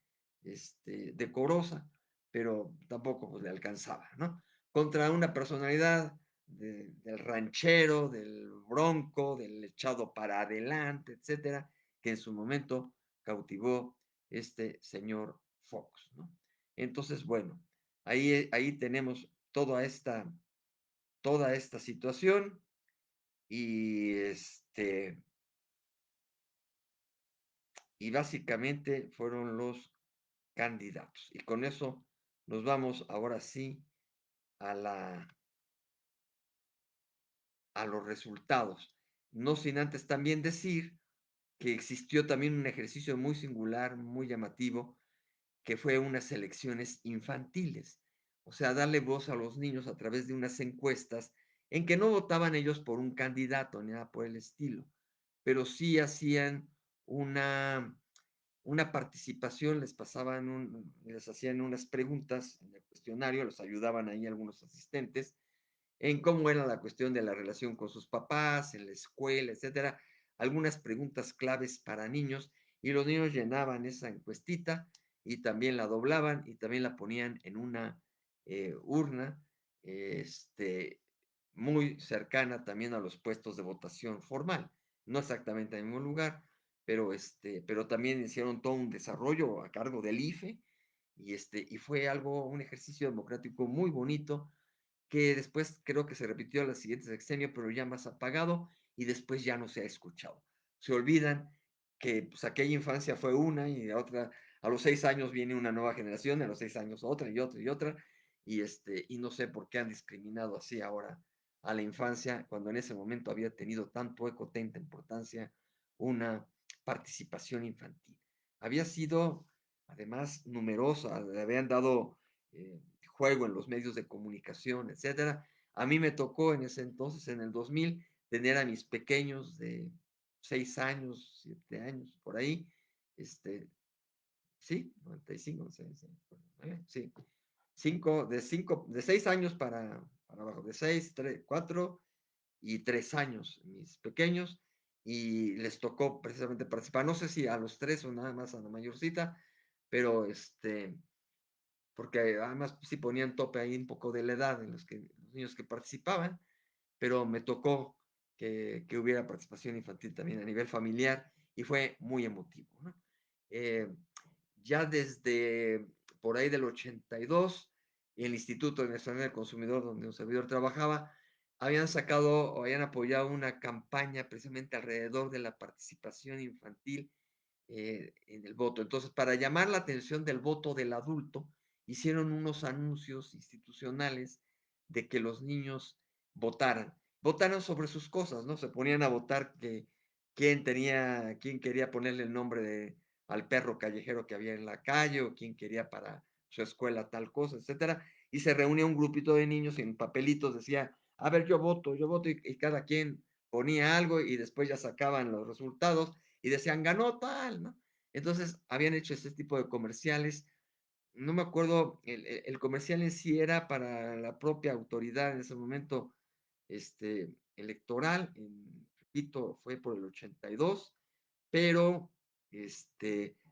decorosa, pero tampoco, pues, le alcanzaba, ¿no? Contra una personalidad del ranchero, del bronco, del echado para adelante, etcétera, que en su momento cautivó este señor Fox, ¿no? Entonces, bueno, ahí tenemos toda esta situación y, y básicamente fueron los candidatos. Y con eso nos vamos ahora sí a la a los resultados. No sin antes también decir que existió también un ejercicio muy singular, muy llamativo, que fue unas elecciones infantiles. O sea, darle voz a los niños a través de unas encuestas en que no votaban ellos por un candidato ni nada por el estilo, pero sí hacían una participación, les hacían unas preguntas en el cuestionario, los ayudaban ahí algunos asistentes, en cómo era la cuestión de la relación con sus papás, en la escuela, etcétera. Algunas preguntas claves para niños, y los niños llenaban esa encuestita y también la doblaban y también la ponían en una urna, este, muy cercana también a los puestos de votación formal. No exactamente en el mismo lugar, pero también hicieron todo un desarrollo a cargo del IFE y fue un ejercicio democrático muy bonito que después creo que se repitió al siguiente sexenio, pero ya más apagado y después ya no se ha escuchado. Se olvidan que pues, aquella infancia fue una y a los 6 años viene una nueva generación, a los 6 años otra y otra y otra, y no sé por qué han discriminado así ahora a la infancia, cuando en ese momento había tenido tanto eco, tanta importancia una participación infantil. Había sido además numerosa, le habían dado juego en los medios de comunicación, etcétera. A mí me tocó en ese entonces, en el 2000, tener a mis pequeños de 6 años, 7 años, por ahí, este, sí, 95, sí, sí, sí, 5, de 6 años para abajo, de 6, 3, 4 y 3 años, mis pequeños, y les tocó precisamente participar. No sé si a los 3 o nada más a la mayorcita, pero porque además sí ponían tope ahí un poco de la edad en los niños que participaban, pero me tocó que hubiera participación infantil también a nivel familiar y fue muy emotivo, ¿no? Eh, ya desde por ahí del 82, el Instituto Nacional del Consumidor, donde un servidor trabajaba, habían sacado o habían apoyado una campaña precisamente alrededor de la participación infantil en el voto. Entonces, para llamar la atención del voto del adulto, hicieron unos anuncios institucionales de que los niños votaran sobre sus cosas, ¿no? Se ponían a votar que quién quería ponerle el nombre al perro callejero que había en la calle, o quién quería para su escuela tal cosa, etcétera. Y se reunía un grupito de niños y en papelitos decía, a ver, yo voto, y cada quien ponía algo y después ya sacaban los resultados y decían, ganó tal, ¿no? Entonces habían hecho ese tipo de comerciales. No me acuerdo, el comercial en sí era para la propia autoridad en ese momento electoral, repito, fue por el 82, pero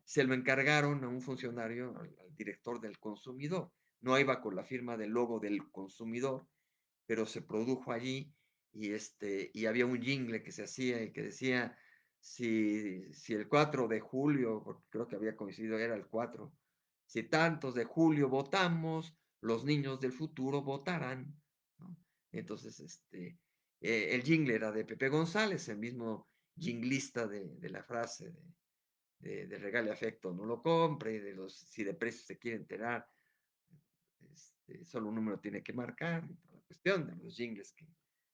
se lo encargaron a un funcionario, al director del consumidor. No iba con la firma del logo del consumidor, pero se produjo allí y había un jingle que se hacía y que decía, si el 4 de julio, porque creo que había coincidido, era el 4, si tantos de julio votamos, los niños del futuro votarán, ¿no? Entonces, el jingle era de Pepe González, el mismo jinglista de la frase de regalo y afecto no lo compre, de los, si de precios se quiere enterar, solo un número tiene que marcar, y toda la cuestión de los jingles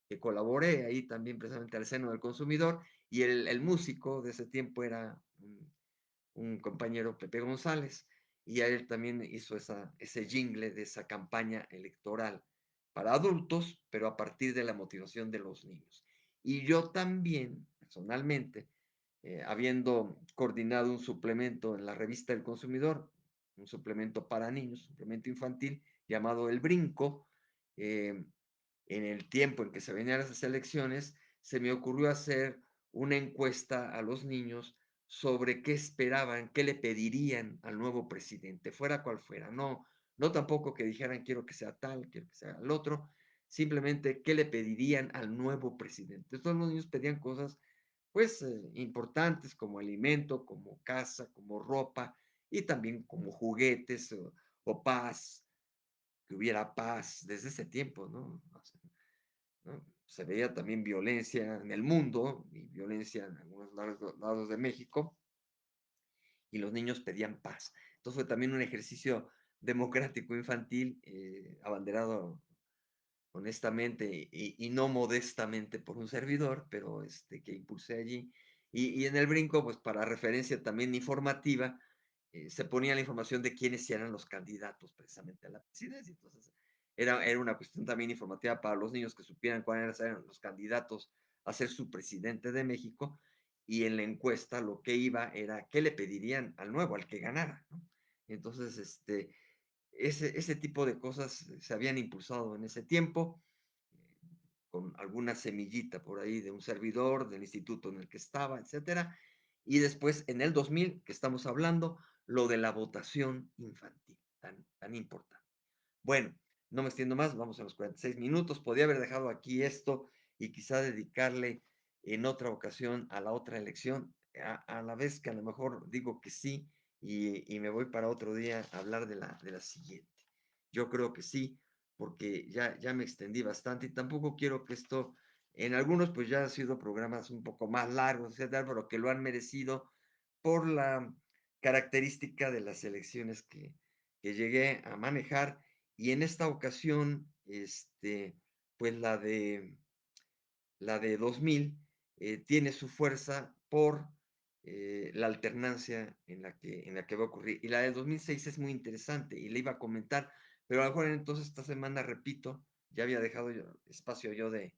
que colaboré ahí también precisamente al seno del consumidor, y el músico de ese tiempo era un compañero, Pepe González, y a él también hizo ese jingle de esa campaña electoral para adultos, pero a partir de la motivación de los niños. Y yo también, personalmente, habiendo coordinado un suplemento en la revista El Consumidor, un suplemento para niños, un suplemento infantil llamado El Brinco, eh, en el tiempo en que se venían esas elecciones, se me ocurrió hacer una encuesta a los niños sobre qué esperaban, qué le pedirían al nuevo presidente, fuera cual fuera. No, no tampoco que dijeran quiero que sea tal, quiero que sea el otro, simplemente qué le pedirían al nuevo presidente. Entonces los niños pedían cosas pues importantes como alimento, como casa, como ropa y también como juguetes o paz, que hubiera paz desde ese tiempo, ¿no? O sea, ¿no? Se veía también violencia en el mundo y violencia en algunos lados de México y los niños pedían paz. Entonces fue también un ejercicio democrático infantil abanderado honestamente y no modestamente por un servidor, pero que impulsé allí. Y en el brinco, pues para referencia también informativa, se ponía la información de quiénes eran los candidatos precisamente a la presidencia. Entonces, era una cuestión también informativa para los niños que supieran cuáles eran los candidatos a ser su presidente de México. Y en la encuesta lo que iba era qué le pedirían al nuevo, al que ganara, ¿no? Entonces, ese tipo de cosas se habían impulsado en ese tiempo, con alguna semillita por ahí de un servidor, del instituto en el que estaba, etcétera. Y después, en el 2000, que estamos hablando, lo de la votación infantil, tan importante. Bueno, no me extiendo más, vamos a los 46 minutos. Podía haber dejado aquí esto y quizá dedicarle en otra ocasión a la otra elección, a la vez que a lo mejor digo que sí y me voy para otro día a hablar de la siguiente. Yo creo que sí, porque ya me extendí bastante y tampoco quiero que esto, en algunos pues ya han sido programas un poco más largos, etcétera, pero que lo han merecido por la característica de las elecciones que llegué a manejar y en esta ocasión, pues la de 2000 tiene su fuerza por la alternancia en la que va a ocurrir. Y la de 2006 es muy interesante y le iba a comentar, pero a lo mejor entonces esta semana repito, ya había dejado espacio yo de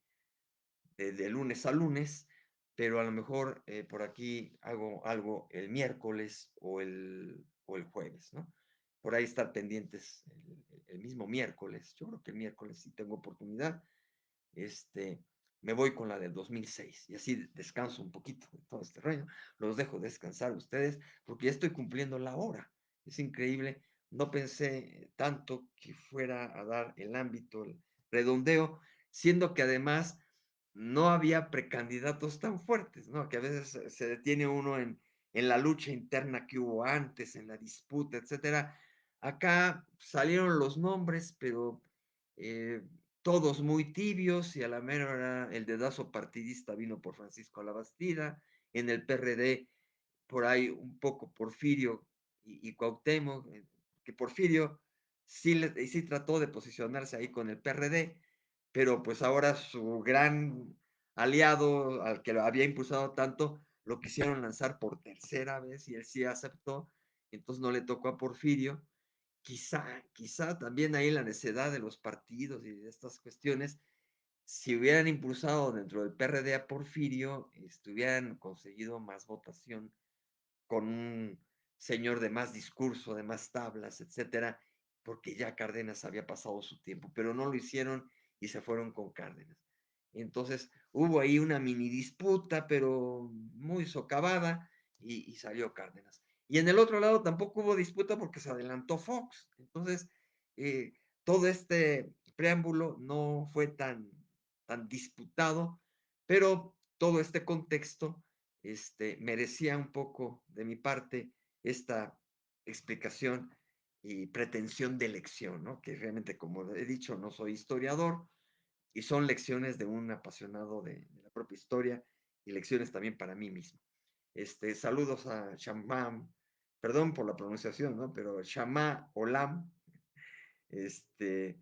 lunes a lunes, pero a lo mejor por aquí hago algo el miércoles o el jueves, ¿no? Por ahí estar pendientes el mismo miércoles. Yo creo que el miércoles sí tengo oportunidad. Este, Me voy con la del 2006 y así descanso un poquito de todo este rollo. Los dejo descansar a ustedes porque ya estoy cumpliendo la hora. Es increíble. No pensé tanto que fuera a dar el ámbito, el redondeo, siendo que además no había precandidatos tan fuertes, ¿no? Que a veces se detiene uno en la lucha interna que hubo antes, en la disputa, etcétera. Acá salieron los nombres, pero eh, todos muy tibios y a la mera hora el dedazo partidista vino por Francisco Labastida, en el PRD por ahí un poco Porfirio y Cuauhtémoc, que Porfirio sí trató de posicionarse ahí con el PRD, pero pues ahora su gran aliado, al que lo había impulsado tanto, lo quisieron lanzar por tercera vez y él sí aceptó, entonces no le tocó a Porfirio. Quizá también ahí la necedad de los partidos y de estas cuestiones, si hubieran impulsado dentro del PRD a Porfirio, hubieran conseguido más votación con un señor de más discurso, de más tablas, etcétera, porque ya Cárdenas había pasado su tiempo, pero no lo hicieron y se fueron con Cárdenas. Entonces hubo ahí una mini disputa, pero muy socavada, y salió Cárdenas. Y en el otro lado tampoco hubo disputa porque se adelantó Fox. Entonces, eh, todo este preámbulo no fue tan disputado, pero todo este contexto merecía un poco de mi parte esta explicación y pretensión de lección, ¿no? Que realmente, como he dicho, no soy historiador y son lecciones de un apasionado de la propia historia y lecciones también para mí mismo. Saludos a Shamam, perdón por la pronunciación, ¿no? Pero Shama Olam, este,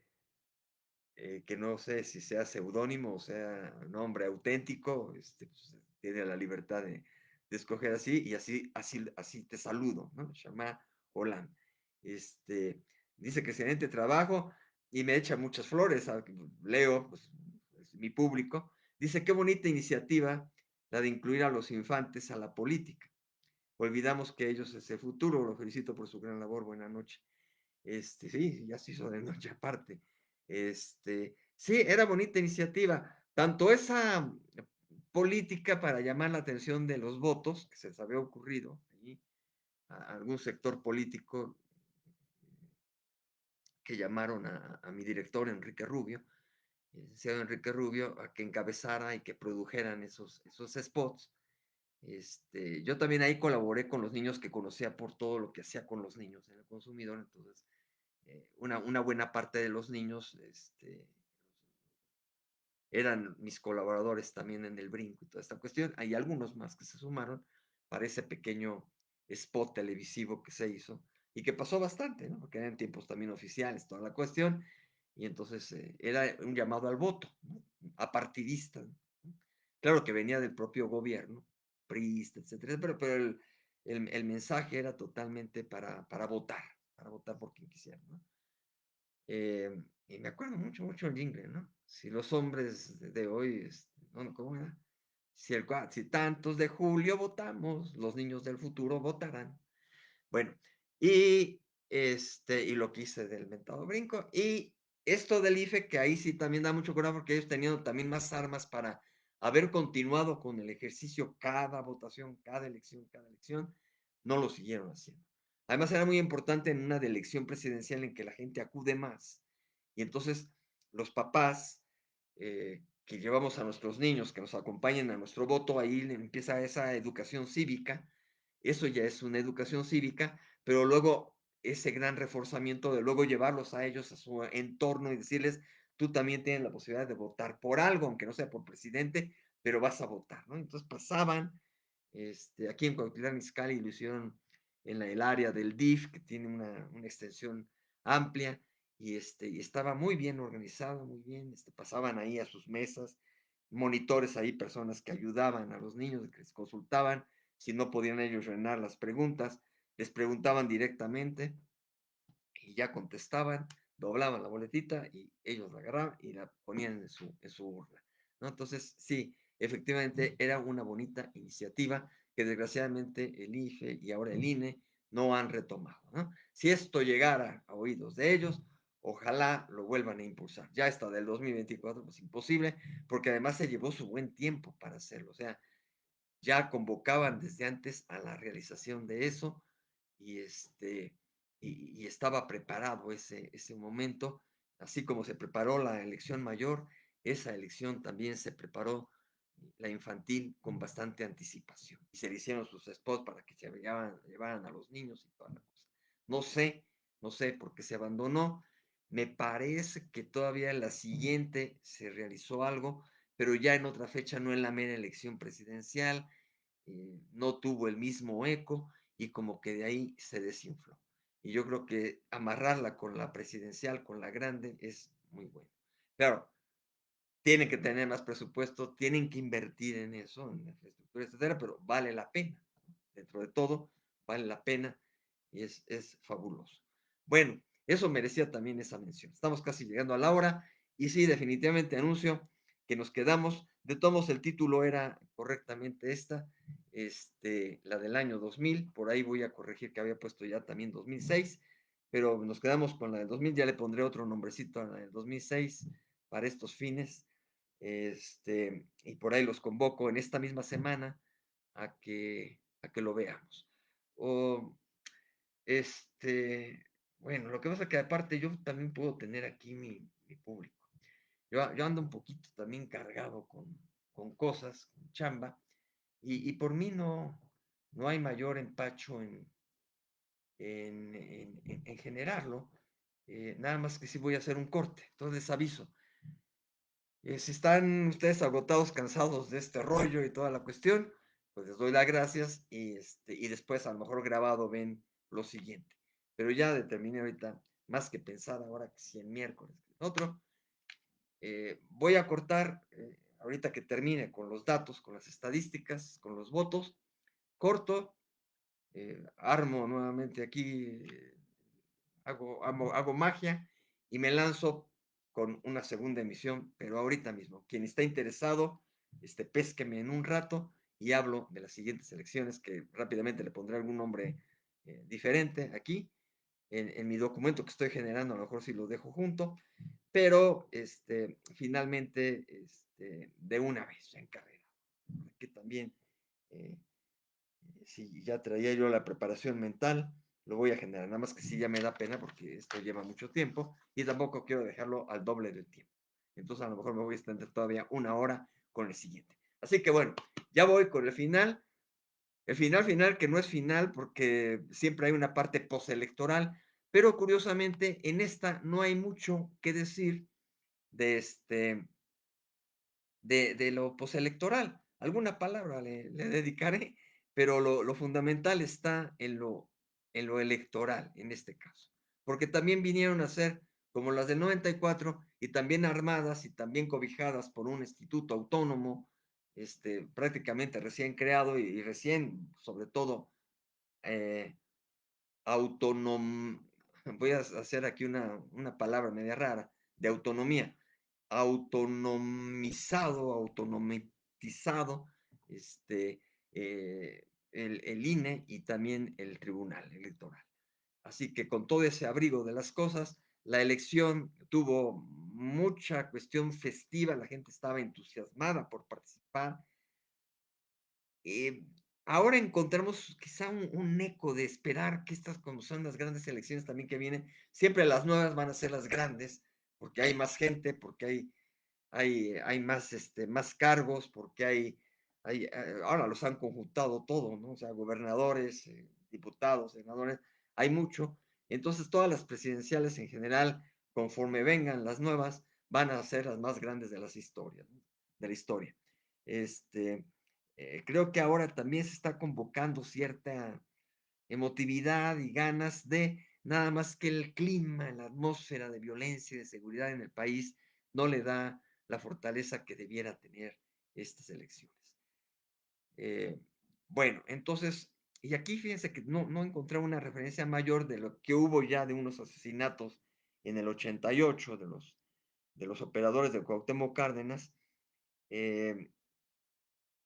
que no sé si sea seudónimo o sea nombre auténtico, pues, tiene la libertad de escoger así y así te saludo, ¿no? Shama Olam. Dice que excelente trabajo y me echa muchas flores, leo, pues, es mi público. Dice, qué bonita iniciativa la de incluir a los infantes a la política. Olvidamos que ellos es el futuro. Lo felicito por su gran labor. Buena noche. Sí, ya se hizo de noche aparte. Sí, era bonita iniciativa. Tanto esa política para llamar la atención de los votos, que se les había ocurrido allí, a algún sector político que llamaron a mi director, Enrique Rubio, el licenciado Enrique Rubio, a que encabezara y que produjeran esos spots. Yo también ahí colaboré con los niños que conocía por todo lo que hacía con los niños en el consumidor, entonces una buena parte de los niños eran mis colaboradores también en el brinco y toda esta cuestión. Hay algunos más que se sumaron para ese pequeño spot televisivo que se hizo y que pasó bastante, ¿no? Porque eran tiempos también oficiales, toda la cuestión, y entonces era un llamado al voto, ¿no? Apartidista, ¿no? Claro que venía del propio gobierno, priista, etcétera, pero el mensaje era totalmente para votar por quien quisiera, ¿no? Y me acuerdo mucho, mucho el jingle, ¿no? Si los hombres de hoy, no, ¿cómo era? Si tantos de julio votamos, los niños del futuro votarán. Bueno, y, y lo que hice del mentado brinco. Y esto del IFE, que ahí sí también da mucho coraje porque ellos tenían también más armas para haber continuado con el ejercicio cada elección, no lo siguieron haciendo. Además, era muy importante en una elección presidencial en que la gente acude más. Y entonces los papás que llevamos a nuestros niños, que nos acompañen a nuestro voto, ahí empieza esa educación cívica. Eso ya es una educación cívica, pero luego ese gran reforzamiento de luego llevarlos a ellos, a su entorno y decirles, tú también tienes la posibilidad de votar por algo, aunque no sea por presidente, pero vas a votar, ¿no? Entonces pasaban, aquí en Cuautitlán Izcalli lo hicieron en el área del DIF, que tiene una extensión amplia, y estaba muy bien organizado, muy bien, pasaban ahí a sus mesas, monitores ahí, personas que ayudaban a los niños, que les consultaban, si no podían ellos llenar las preguntas, les preguntaban directamente y ya contestaban, doblaban la boletita y ellos la agarraban y la ponían en su urna, ¿no? Entonces, sí, efectivamente era una bonita iniciativa que desgraciadamente el IFE y ahora el INE no han retomado, ¿no? Si esto llegara a oídos de ellos, ojalá lo vuelvan a impulsar. Ya está del 2024, pues imposible, porque además se llevó su buen tiempo para hacerlo, o sea, ya convocaban desde antes a la realización de eso y, y estaba preparado ese momento, así como se preparó la elección mayor, esa elección también se preparó la infantil con bastante anticipación y se le hicieron sus spots para que se llevaran a los niños y toda la cosa. No sé, no sé por qué se abandonó. Me parece que todavía en la siguiente se realizó algo, pero ya en otra fecha, no en la mera elección presidencial, no tuvo el mismo eco y como que de ahí se desinfló. Y yo creo que amarrarla con la presidencial, con la grande, es muy bueno. Claro, tienen que tener más presupuesto, tienen que invertir en eso, en la infraestructura, etcétera, pero vale la pena. Dentro de todo, vale la pena y es fabuloso. Bueno, eso merecía también esa mención. Estamos casi llegando a la hora y sí, definitivamente anuncio que nos quedamos. De todos, el título era correctamente la del año 2000. Por ahí voy a corregir que había puesto ya también 2006, pero nos quedamos con la del 2000. Ya le pondré otro nombrecito a la del 2006 para estos fines. Y por ahí los convoco en esta misma semana a que lo veamos. O, bueno, lo que pasa es que aparte yo también puedo tener aquí mi público. Yo ando un poquito también cargado con cosas, con chamba, y por mí no hay mayor empacho en generarlo. Nada más que sí voy a hacer un corte, entonces aviso. Si están ustedes agotados, cansados de este rollo y toda la cuestión, pues les doy las gracias y después a lo mejor grabado ven lo siguiente. Pero ya determiné ahorita, más que pensar ahora que si el miércoles, que el otro, voy a cortar, ahorita que termine con los datos, con las estadísticas, con los votos, corto, armo nuevamente aquí, hago magia y me lanzo con una segunda emisión, pero ahorita mismo. Quien está interesado, pésqueme en un rato y hablo de las siguientes elecciones que rápidamente le pondré algún nombre diferente aquí. En mi documento que estoy generando, a lo mejor si lo dejo junto, pero finalmente de una vez en carrera, que también eh, si ya traía yo la preparación mental, lo voy a generar. Nada más que sí ya me da pena porque esto lleva mucho tiempo y tampoco quiero dejarlo al doble del tiempo. Entonces a lo mejor me voy a extender todavía una hora con el siguiente. Así que bueno, ya voy con el final final que no es final porque siempre hay una parte postelectoral, pero curiosamente en esta no hay mucho que decir de de lo postelectoral. Alguna palabra le dedicaré, pero lo fundamental está en lo electoral, en este caso. Porque también vinieron a ser como las del 94 y también armadas y también cobijadas por un instituto autónomo, prácticamente recién creado y recién, sobre todo, eh, autonom, voy a hacer aquí una palabra media rara, de autonomía, autonomizado, autonomitizado, este, el INE y también el Tribunal Electoral. Así que con todo ese abrigo de las cosas, la elección tuvo mucha cuestión festiva, la gente estaba entusiasmada por participar, eh, ahora encontramos quizá un eco de esperar que estas, como son las grandes elecciones también que vienen, siempre las nuevas van a ser las grandes, porque hay más gente, porque hay más, más cargos, porque ahora los han conjuntado todo, ¿no? O sea, gobernadores, diputados, senadores, hay mucho. Entonces, todas las presidenciales en general, conforme vengan las nuevas, van a ser las más grandes de las historias, ¿no? De la historia. Este, creo que ahora también se está convocando cierta emotividad y ganas de nada más que el clima, la atmósfera de violencia y de seguridad en el país no le da la fortaleza que debiera tener estas elecciones. Eh, bueno, entonces, y aquí fíjense que no encontré una referencia mayor de lo que hubo ya de unos asesinatos en el 88 de los operadores de Cuauhtémoc Cárdenas. Eh,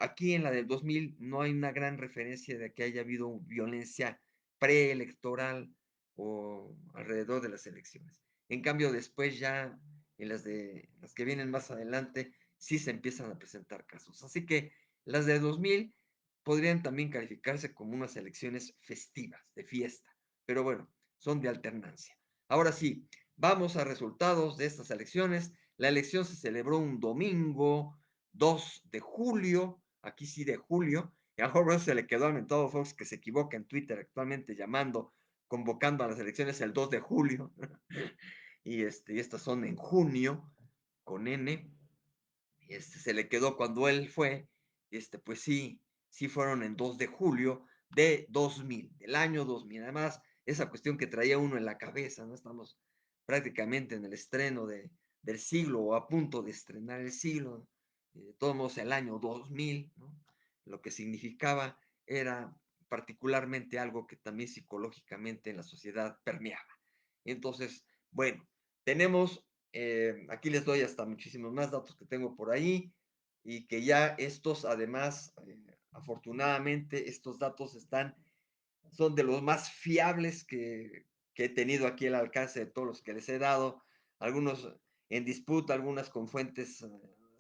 Aquí en la del 2000 no hay una gran referencia de que haya habido violencia preelectoral o alrededor de las elecciones. En cambio, después ya en las que vienen más adelante, sí se empiezan a presentar casos. Así que las de 2000 podrían también calificarse como unas elecciones festivas, de fiesta. Pero bueno, son de alternancia. Ahora sí, vamos a resultados de estas elecciones. La elección se celebró un domingo 2 de julio, aquí sí de julio, y a Jorge se le quedó a Mentado Fox que se equivoca en Twitter actualmente convocando a las elecciones el 2 de julio, y estas son en junio, con N, se le quedó cuando él fue, pues sí, sí fueron en 2 de julio de 2000, del año 2000. Además, esa cuestión que traía uno en la cabeza, ¿no? Estamos prácticamente en el estreno del siglo o a punto de estrenar el siglo, de todos modos el año 2000, ¿no? Lo que significaba era particularmente algo que también psicológicamente en la sociedad permeaba. Entonces, bueno, tenemos aquí les doy hasta muchísimos más datos que tengo por ahí y que ya estos, además, afortunadamente, estos datos son de los más fiables que he tenido aquí al alcance de todos los que les he dado, algunos en disputa, algunas con fuentes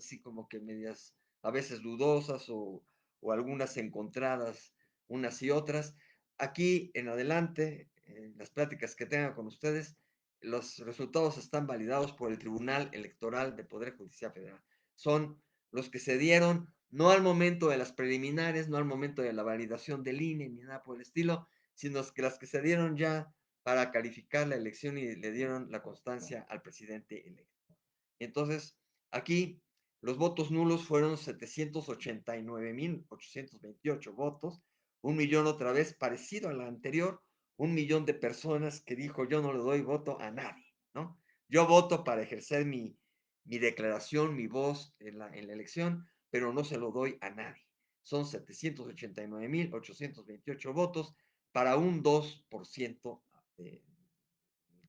así como que medias, a veces dudosas o algunas encontradas, unas y otras. Aquí en adelante, en las pláticas que tenga con ustedes, los resultados están validados por el Tribunal Electoral del Poder Judicial Federal. Son los que se dieron no al momento de las preliminares, no al momento de la validación del INE ni nada por el estilo, sino que las que se dieron ya para calificar la elección y le dieron la constancia al presidente electo. Entonces, aquí Los votos nulos fueron 789,828 votos, 1 millón otra vez parecido a la anterior, 1 millón de personas que dijo yo no le doy voto a nadie, ¿no? Yo voto para ejercer mi declaración, mi voz en la elección, pero no se lo doy a nadie. Son 789,828 votos para un 2%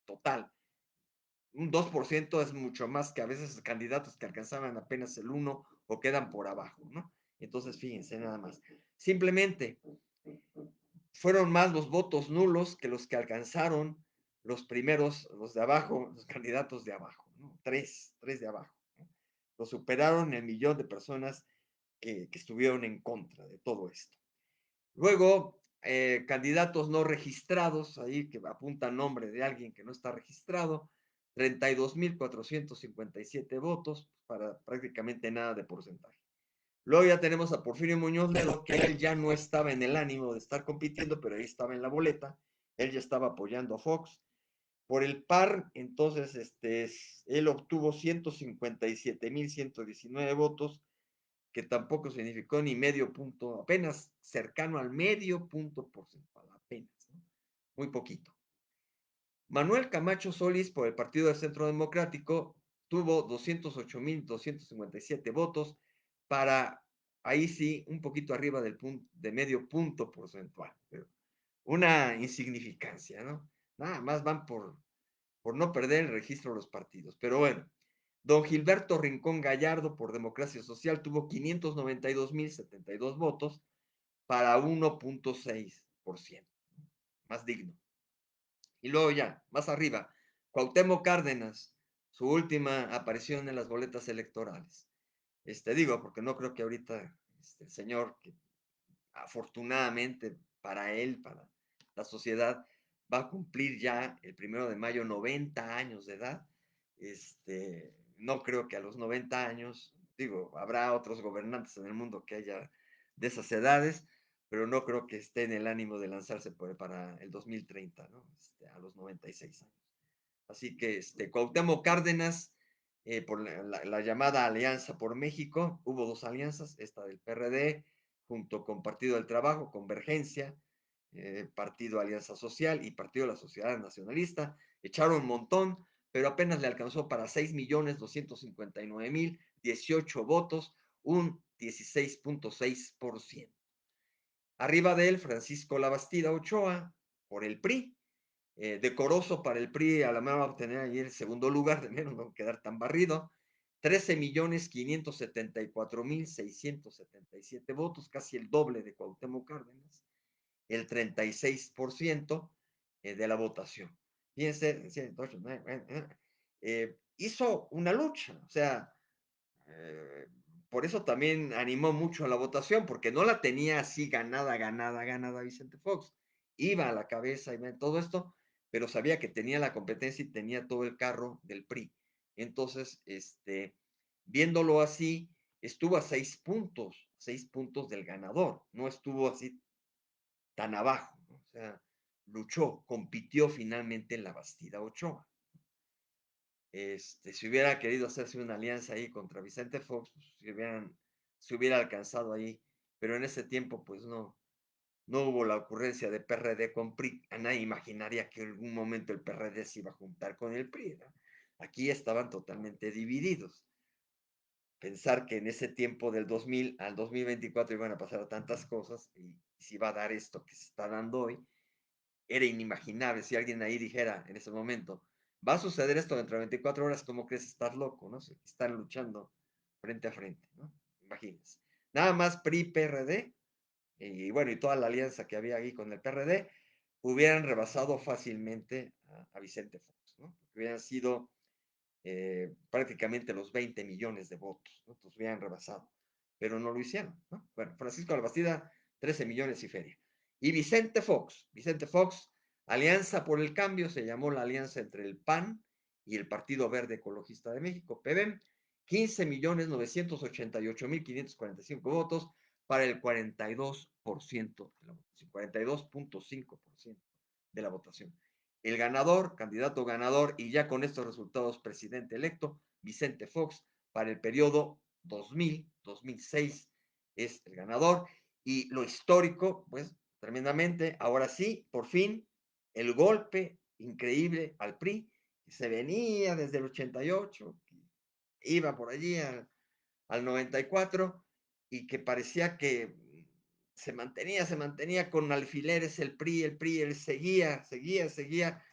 total. Un 2% es mucho más que a veces candidatos que alcanzaban apenas el 1 o quedan por abajo, ¿no? Entonces, fíjense nada más. Simplemente fueron más los votos nulos que los que alcanzaron los primeros, los de abajo, los candidatos de abajo, ¿no? Tres de abajo, ¿no? Lo superaron el millón de personas que estuvieron en contra de todo esto. Luego, candidatos no registrados, ahí que apuntan nombre de alguien que no está registrado, 32,457 votos para prácticamente nada de porcentaje. Luego ya tenemos a Porfirio Muñoz Ledo, que él ya no estaba en el ánimo de estar compitiendo, pero ahí estaba en la boleta, él ya estaba apoyando a Fox. Por el PAR, entonces, él obtuvo 157,119 votos, que tampoco significó ni medio punto, apenas cercano al medio punto porcentual, apenas, ¿no? Muy poquito. Manuel Camacho Solís, por el Partido del Centro Democrático, tuvo 208,257 votos para, ahí sí, un poquito arriba del punto, de medio punto porcentual. Pero una insignificancia, ¿no? Nada más van por no perder el registro de los partidos. Pero bueno, don Gilberto Rincón Gallardo, por Democracia Social, tuvo 592,072 votos para 1,6%, más digno. Y luego ya, más arriba, Cuauhtémoc Cárdenas, su última aparición en las boletas electorales. Digo, porque no creo que ahorita el señor, que afortunadamente para él, para la sociedad, va a cumplir ya el 1 de mayo 90 años de edad. No creo que a los 90 años, digo, habrá otros gobernantes en el mundo que haya de esas edades, pero no creo que esté en el ánimo de lanzarse para el 2030, ¿no? A los 96 años. Así que Cuauhtémoc Cárdenas, por la llamada Alianza por México, hubo dos alianzas, esta del PRD, junto con Partido del Trabajo, Convergencia, Partido Alianza Social y Partido de la Sociedad Nacionalista, echaron un montón, pero apenas le alcanzó para 6,259,018 votos, un 16,6%. Arriba de él, Francisco Labastida Ochoa, por el PRI, decoroso para el PRI, a la mejor va a obtener ahí el segundo lugar, de menos no quedar tan barrido. 13,574,677 votos, casi el doble de Cuauhtémoc Cárdenas, el 36% de la votación. Fíjense, hizo una lucha, o sea, eh, por eso también animó mucho a la votación, porque no la tenía así ganada Vicente Fox. Iba a la cabeza, iba en todo esto, pero sabía que tenía la competencia y tenía todo el carro del PRI. Entonces, viéndolo así, estuvo a 6 puntos del ganador, no estuvo así tan abajo, ¿no? O sea, luchó, compitió finalmente en la Bastida Ochoa. Si hubiera querido hacerse una alianza ahí contra Vicente Fox, pues, se hubiera alcanzado ahí, pero en ese tiempo, pues no hubo la ocurrencia de PRD con PRI. A nadie imaginaría que en algún momento el PRD se iba a juntar con el PRI, ¿no? Aquí estaban totalmente divididos. Pensar que en ese tiempo del 2000 al 2024 iban a pasar tantas cosas y se iba a dar esto que se está dando hoy, era inimaginable. Si alguien ahí dijera en ese momento, va a suceder esto dentro de 24 horas, ¿cómo crees? Estás loco, ¿no? Están luchando frente a frente, ¿no? Imagínense. Nada más PRI, PRD, y bueno, y toda la alianza que había ahí con el PRD, hubieran rebasado fácilmente a Vicente Fox, ¿no? Porque hubieran sido prácticamente los 20 millones de votos, ¿no? Entonces hubieran rebasado, pero no lo hicieron, ¿no? Bueno, Francisco Albastida, 13 millones y feria. Y Vicente Fox, Alianza por el Cambio, se llamó la alianza entre el PAN y el Partido Verde Ecologista de México, PVEM, 15,988,545 votos para el 42% de la votación, 42,5% de la votación. El ganador, candidato ganador, y ya con estos resultados, presidente electo, Vicente Fox, para el periodo 2006 es el ganador. Y lo histórico, pues tremendamente, ahora sí, por fin, el golpe increíble al PRI, que se venía desde el 88, iba por allí al 94 y que parecía que se mantenía con alfileres el PRI, él seguía,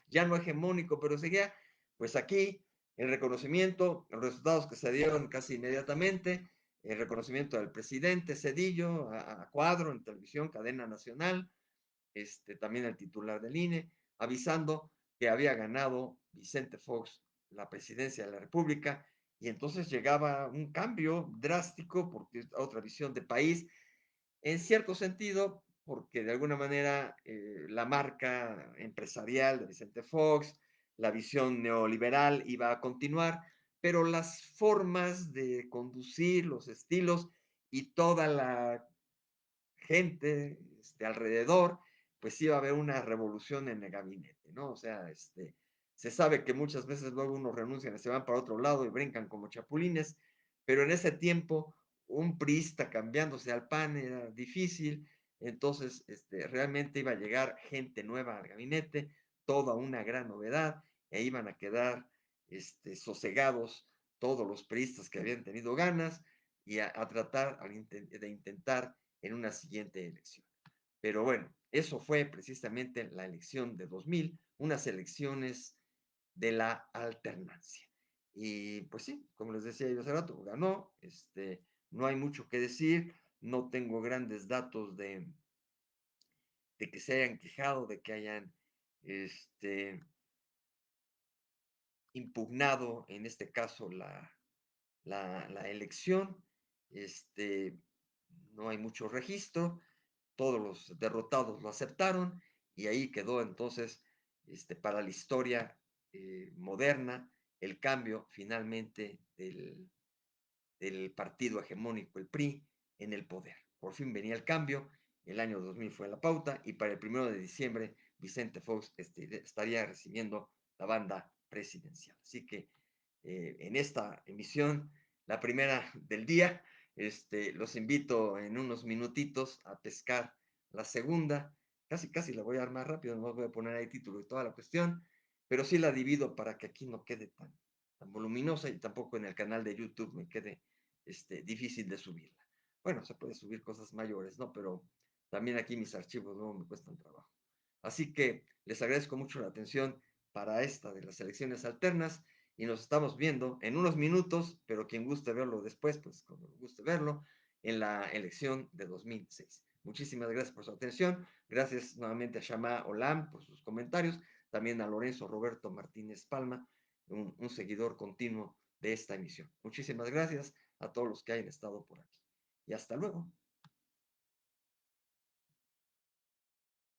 ya no hegemónico, pero seguía. Pues aquí el reconocimiento, los resultados que se dieron casi inmediatamente, el reconocimiento del presidente Cedillo a Cuadro en televisión, cadena nacional, también el titular del INE, avisando que había ganado Vicente Fox la presidencia de la República y entonces llegaba un cambio drástico porque otra visión de país, en cierto sentido, porque de alguna manera la marca empresarial de Vicente Fox, la visión neoliberal iba a continuar, pero las formas de conducir, los estilos y toda la gente alrededor, pues iba a haber una revolución en el gabinete, ¿no? O sea, se sabe que muchas veces luego unos renuncian y se van para otro lado y brincan como chapulines, pero en ese tiempo un priista cambiándose al PAN era difícil, entonces realmente iba a llegar gente nueva al gabinete, toda una gran novedad, e iban a quedar sosegados todos los priistas que habían tenido ganas y a tratar de intentar en una siguiente elección. Pero bueno, eso fue precisamente la elección de 2000, unas elecciones de la alternancia. Y pues sí, como les decía yo hace rato, ganó, no hay mucho que decir, no tengo grandes datos de que se hayan quejado, de que hayan este, impugnado en este caso la elección, este, no hay mucho registro, todos los derrotados lo aceptaron y ahí quedó entonces para la historia moderna el cambio finalmente del partido hegemónico, el PRI, en el poder. Por fin venía el cambio, el año 2000 fue la pauta y para el 1 de diciembre Vicente Fox estaría recibiendo la banda presidencial. Así que en esta emisión, la primera del día, los invito en unos minutitos a pescar la segunda. Casi la voy a armar rápido, no voy a poner ahí título y toda la cuestión, pero sí la divido para que aquí no quede tan voluminosa y tampoco en el canal de YouTube me quede difícil de subirla. Bueno, se puede subir cosas mayores, ¿no? Pero también aquí mis archivos no me cuestan trabajo. Así que les agradezco mucho la atención para esta de las elecciones alternas y nos estamos viendo en unos minutos, pero quien guste verlo después, pues como guste verlo, en la elección de 2006. Muchísimas gracias por su atención. Gracias nuevamente a Shama Olam por sus comentarios. También a Lorenzo Roberto Martínez Palma, un seguidor continuo de esta emisión. Muchísimas gracias a todos los que hayan estado por aquí. Y hasta luego.